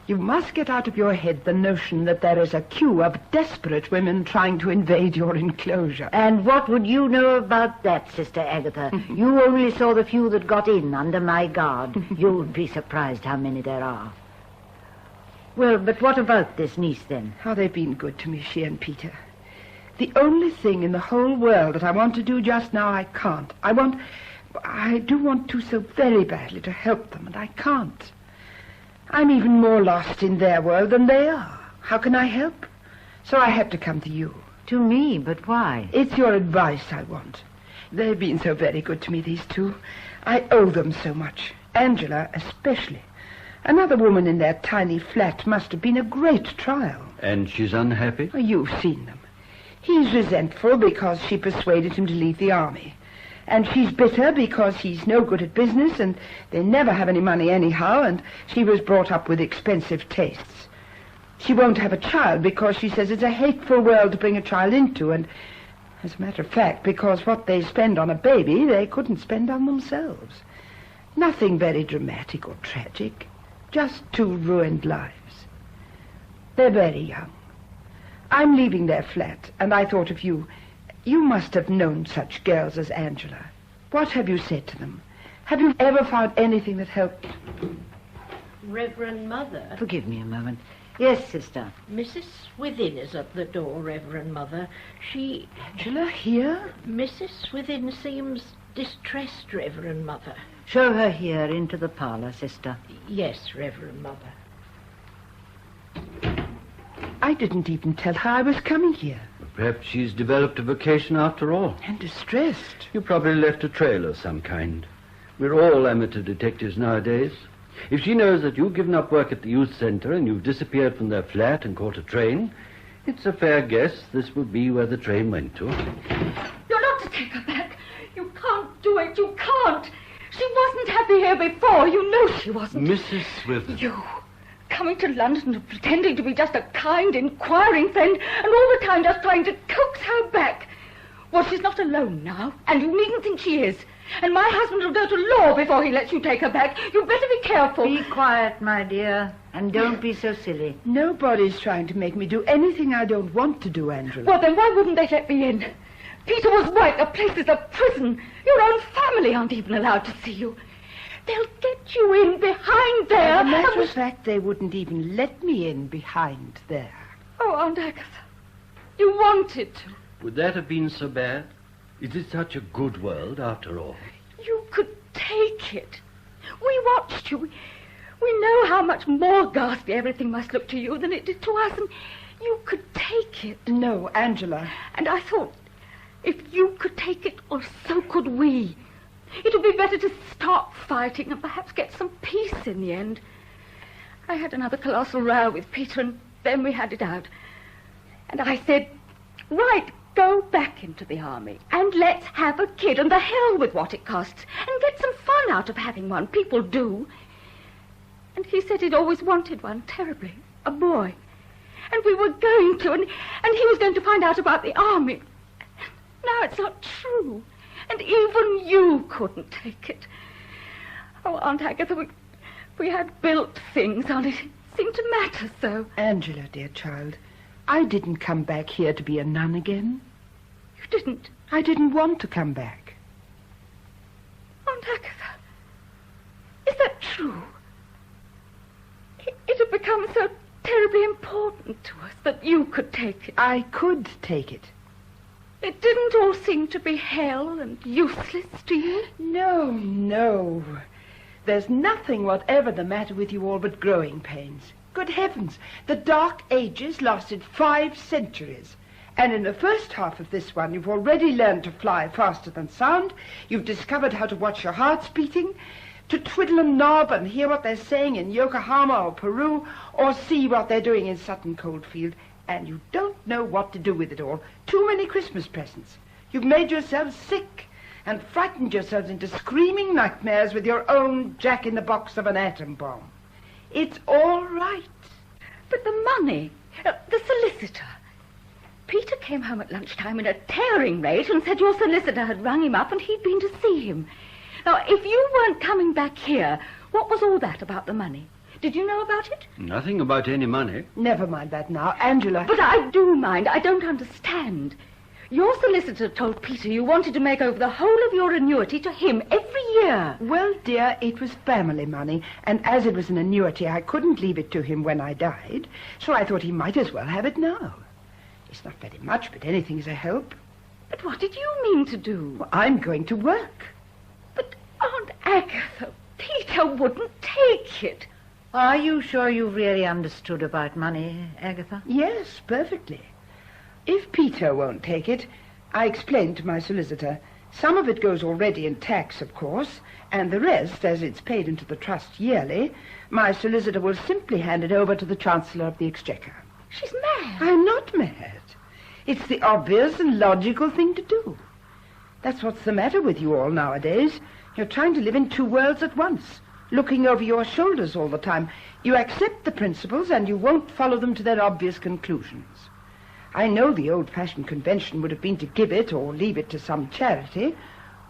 you must get out of your head the notion that there is a queue of desperate women trying to invade your enclosure. And what would you know about that, Sister Agatha? You only saw the few that got in under my guard. You'd be surprised how many there are. Well, but what about this niece, then? How they've been good to me, she and Peter. The only thing in the whole world that I want to do just now, I can't. I do want to so very badly to help them, and I can't. I'm even more lost in their world than they are. How can I help? So I have to come to you. To me? But why? It's your advice I want. They've been so very good to me, these two. I owe them so much. Angela especially. Another woman in their tiny flat must have been a great trial. And she's unhappy? Oh, you've seen them. He's resentful because she persuaded him to leave the army. And she's bitter because he's no good at business and they never have any money anyhow, and she was brought up with expensive tastes. She won't have a child because she says it's a hateful world to bring a child into, and as a matter of fact, because what they spend on a baby, they couldn't spend on themselves. Nothing very dramatic or tragic, just two ruined lives. They're very young. I'm leaving their flat, and I thought of you. You must have known such girls as Angela. What have you said to them? Have you ever found anything that helped? Reverend Mother. Forgive me a moment. Yes, sister. Mrs. Swithin is at the door, Reverend Mother. Angela here? Mrs. Swithin seems distressed, Reverend Mother. Show her here into the parlour, sister. Yes, Reverend Mother. I didn't even tell her I was coming here. Perhaps she's developed a vocation after all. And distressed. You probably left a trail of some kind. We're all amateur detectives nowadays. If she knows that you've given up work at the youth centre and you've disappeared from their flat and caught a train, it's a fair guess this will be where the train went to. You're not to take her back. You can't do it. You can't. She wasn't happy here before. You know she wasn't. Mrs. Swithin. You coming to London and pretending to be just a kind, inquiring friend, and all the time just trying to coax her back. Well, she's not alone now, and you needn't think she is. And my husband will go to law before he lets you take her back. You'd better be careful. Be quiet, my dear, and don't be so silly. Nobody's trying to make me do anything I don't want to do, Angela. Well, then why wouldn't they let me in? Peter was right. The place is a prison. Your own family aren't even allowed to see you. They'll get you in behind there. As a matter of fact, they wouldn't even let me in behind there. Oh, Aunt Agatha, you wanted to. Would that have been so bad? Is it such a good world, after all? You could take it. We watched you. We know how much more ghastly everything must look to you than it did to us, and you could take it. No, Angela. And I thought, if you could take it, well, so could we. It would be better to stop fighting and perhaps get some peace in the end. I had another colossal row with Peter, and then we had it out. And I said, right, go back into the army, and let's have a kid, and the hell with what it costs, and get some fun out of having one. People do. And he said he'd always wanted one, terribly, a boy. And we were going to, and he was going to find out about the army. Now it's not true. And even you couldn't take it. Oh, Aunt Agatha, we had built things on it. It seemed to matter so. Angela, dear child, I didn't come back here to be a nun again. You didn't? I didn't want to come back. Aunt Agatha, is that true? It had become so terribly important to us that you could take it. I could take it. It didn't all seem to be hell and useless to you? No, no. There's nothing whatever the matter with you all but growing pains. Good heavens, the Dark Ages lasted 5 centuries. And in the first half of this one, you've already learned to fly faster than sound. You've discovered how to watch your hearts beating, to twiddle a knob and hear what they're saying in Yokohama or Peru, or see what they're doing in Sutton Coldfield. And you don't know what to do with it all. Too many Christmas presents. You've made yourselves sick and frightened yourselves into screaming nightmares with your own jack-in-the-box of an atom bomb. It's all right. But the money, the solicitor. Peter came home at lunchtime in a tearing rage and said your solicitor had rung him up and he'd been to see him. Now, if you weren't coming back here, what was all that about the money? Did you know about it? Nothing about any money. Never mind that now, Angela. But I do mind. I don't understand. Your solicitor told Peter you wanted to make over the whole of your annuity to him every year. Well, dear, it was family money, and as it was an annuity, I couldn't leave it to him when I died, so I thought he might as well have it now. It's not very much, but anything's a help. But what did you mean to do? Well, I'm going to work. But, Aunt Agatha, Peter wouldn't take it. Are you sure you really understood about money, Agatha? Yes, perfectly. If Peter won't take it, I explained to my solicitor. Some of it goes already in tax, of course, and the rest, as it's paid into the trust yearly, my solicitor will simply hand it over to the Chancellor of the Exchequer. She's mad. I'm not mad. It's the obvious and logical thing to do. That's what's the matter with you all nowadays. You're trying to live in 2 worlds at once, looking over your shoulders all the time. You accept the principles and you won't follow them to their obvious conclusions. I know the old-fashioned convention would have been to give it or leave it to some charity.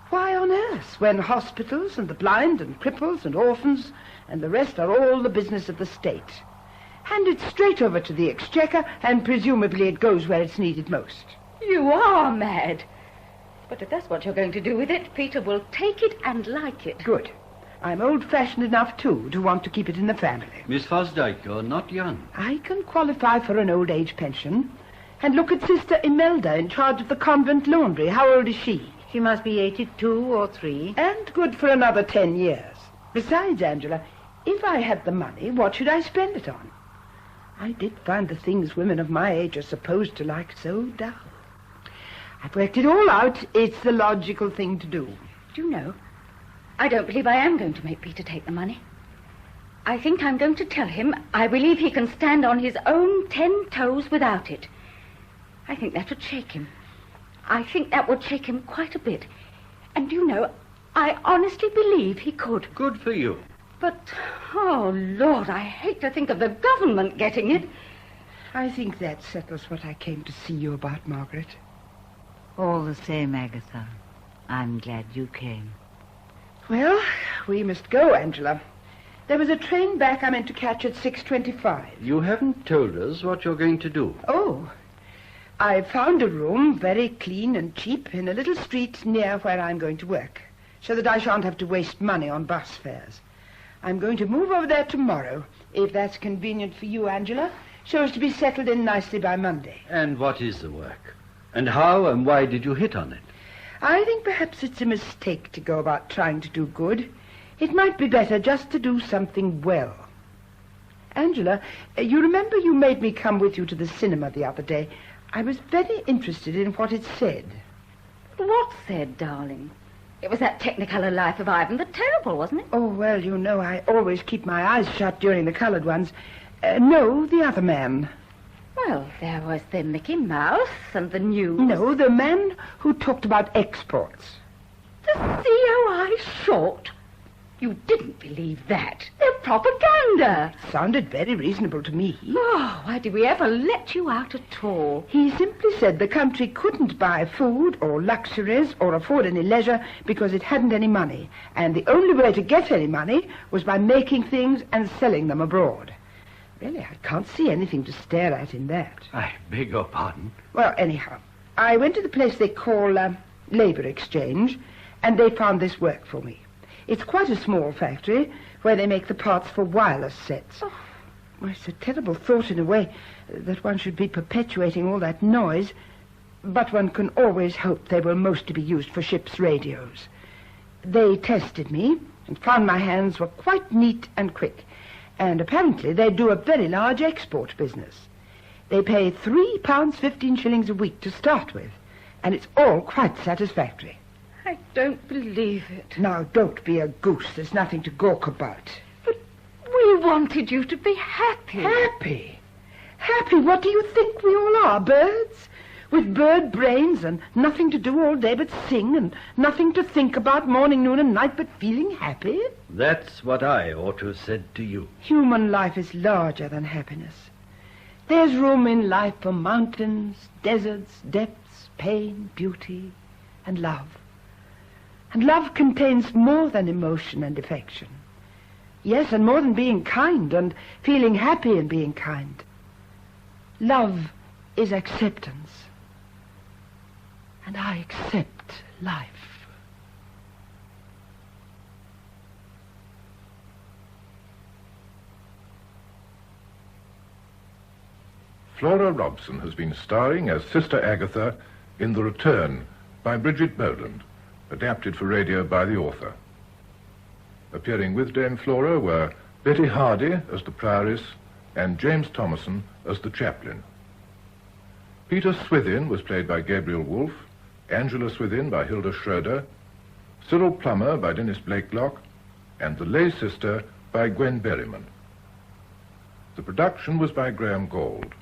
Why on earth, when hospitals and the blind and cripples and orphans and the rest are all the business of the state? handed straight over to the exchequer, and presumably it goes where it's needed most. You are mad. But if that's what you're going to do with it, Peter will take it and like it. Good. I'm old-fashioned enough, too, to want to keep it in the family. Miss Fosdyke, you're not young. I can qualify for an old-age pension. And look at Sister Imelda in charge of the convent laundry. How old is she? She must be 82 or 3. And good for another 10 years. Besides, Angela, if I had the money, what should I spend it on? I did find the things women of my age are supposed to like so dull. I've worked it all out. It's the logical thing to do. Do you know, I don't believe I am going to make Peter take the money. I think I'm going to tell him I believe he can stand on his own 10 toes without it. I think that would shake him. I think that would shake him quite a bit. And you know, I honestly believe he could. Good for you. But, oh, Lord, I hate to think of the government getting it. I think that settles what I came to see you about, Margaret. All the same, Agatha. I'm glad you came. Well, we must go, Angela. There was a train back I meant to catch at 6:25. You haven't told us what you're going to do. Oh, I found a room, very clean and cheap, in a little street near where I'm going to work, so that I shan't have to waste money on bus fares. I'm going to move over there tomorrow, if that's convenient for you, Angela, so as to be settled in nicely by Monday. And what is the work? And how and why did you hit on it? I think perhaps it's a mistake to go about trying to do good. It might be better just to do something well. Angela, you remember you made me come with you to the cinema the other day. I was very interested in what it said. What said, darling? It was that Technicolor Life of Ivan the Terrible, wasn't it? Oh, well, you know, I always keep my eyes shut during the coloured ones. No, the other man. Well, there was the Mickey Mouse and the news. No, the man who talked about exports. The COI short? You didn't believe that. They're propaganda. Sounded very reasonable to me. Oh, why did we ever let you out at all? He simply said the country couldn't buy food or luxuries or afford any leisure because it hadn't any money. And the only way to get any money was by making things and selling them abroad. Really, I can't see anything to stare at in that. I beg your pardon. Well, anyhow, I went to the place they call Labour Exchange, and they found this work for me. It's quite a small factory where they make the parts for wireless sets. Oh. Well, it's a terrible thought in a way that one should be perpetuating all that noise, but one can always hope they will mostly be used for ships' radios. They tested me and found my hands were quite neat and quick, and apparently they do a very large export business. They pay £3.15 a week to start with, and it's all quite satisfactory. I don't believe it. Now, don't be a goose. There's nothing to gawk about. But we wanted you to be happy. Happy? Happy? What do you think we all are, birds? With bird brains and nothing to do all day but sing and nothing to think about morning, noon and night but feeling happy? That's what I ought to have said to you. Human life is larger than happiness. There's room in life for mountains, deserts, depths, pain, beauty, and love. And love contains more than emotion and affection. Yes, and more than being kind and feeling happy in being kind. Love is acceptance. And I accept life. Flora Robson has been starring as Sister Agatha in The Return by Bridget Boland, adapted for radio by the author. Appearing with Dame Flora were Betty Hardy as the Prioress and James Thomason as the Chaplain. Peter Swithin was played by Gabriel Woolf, Angela Swithin by Hilda Schroder, Cyril Plummer by Dennis Blakelock, and the lay sister by Gwen Berryman. The production was by Graham Gauld.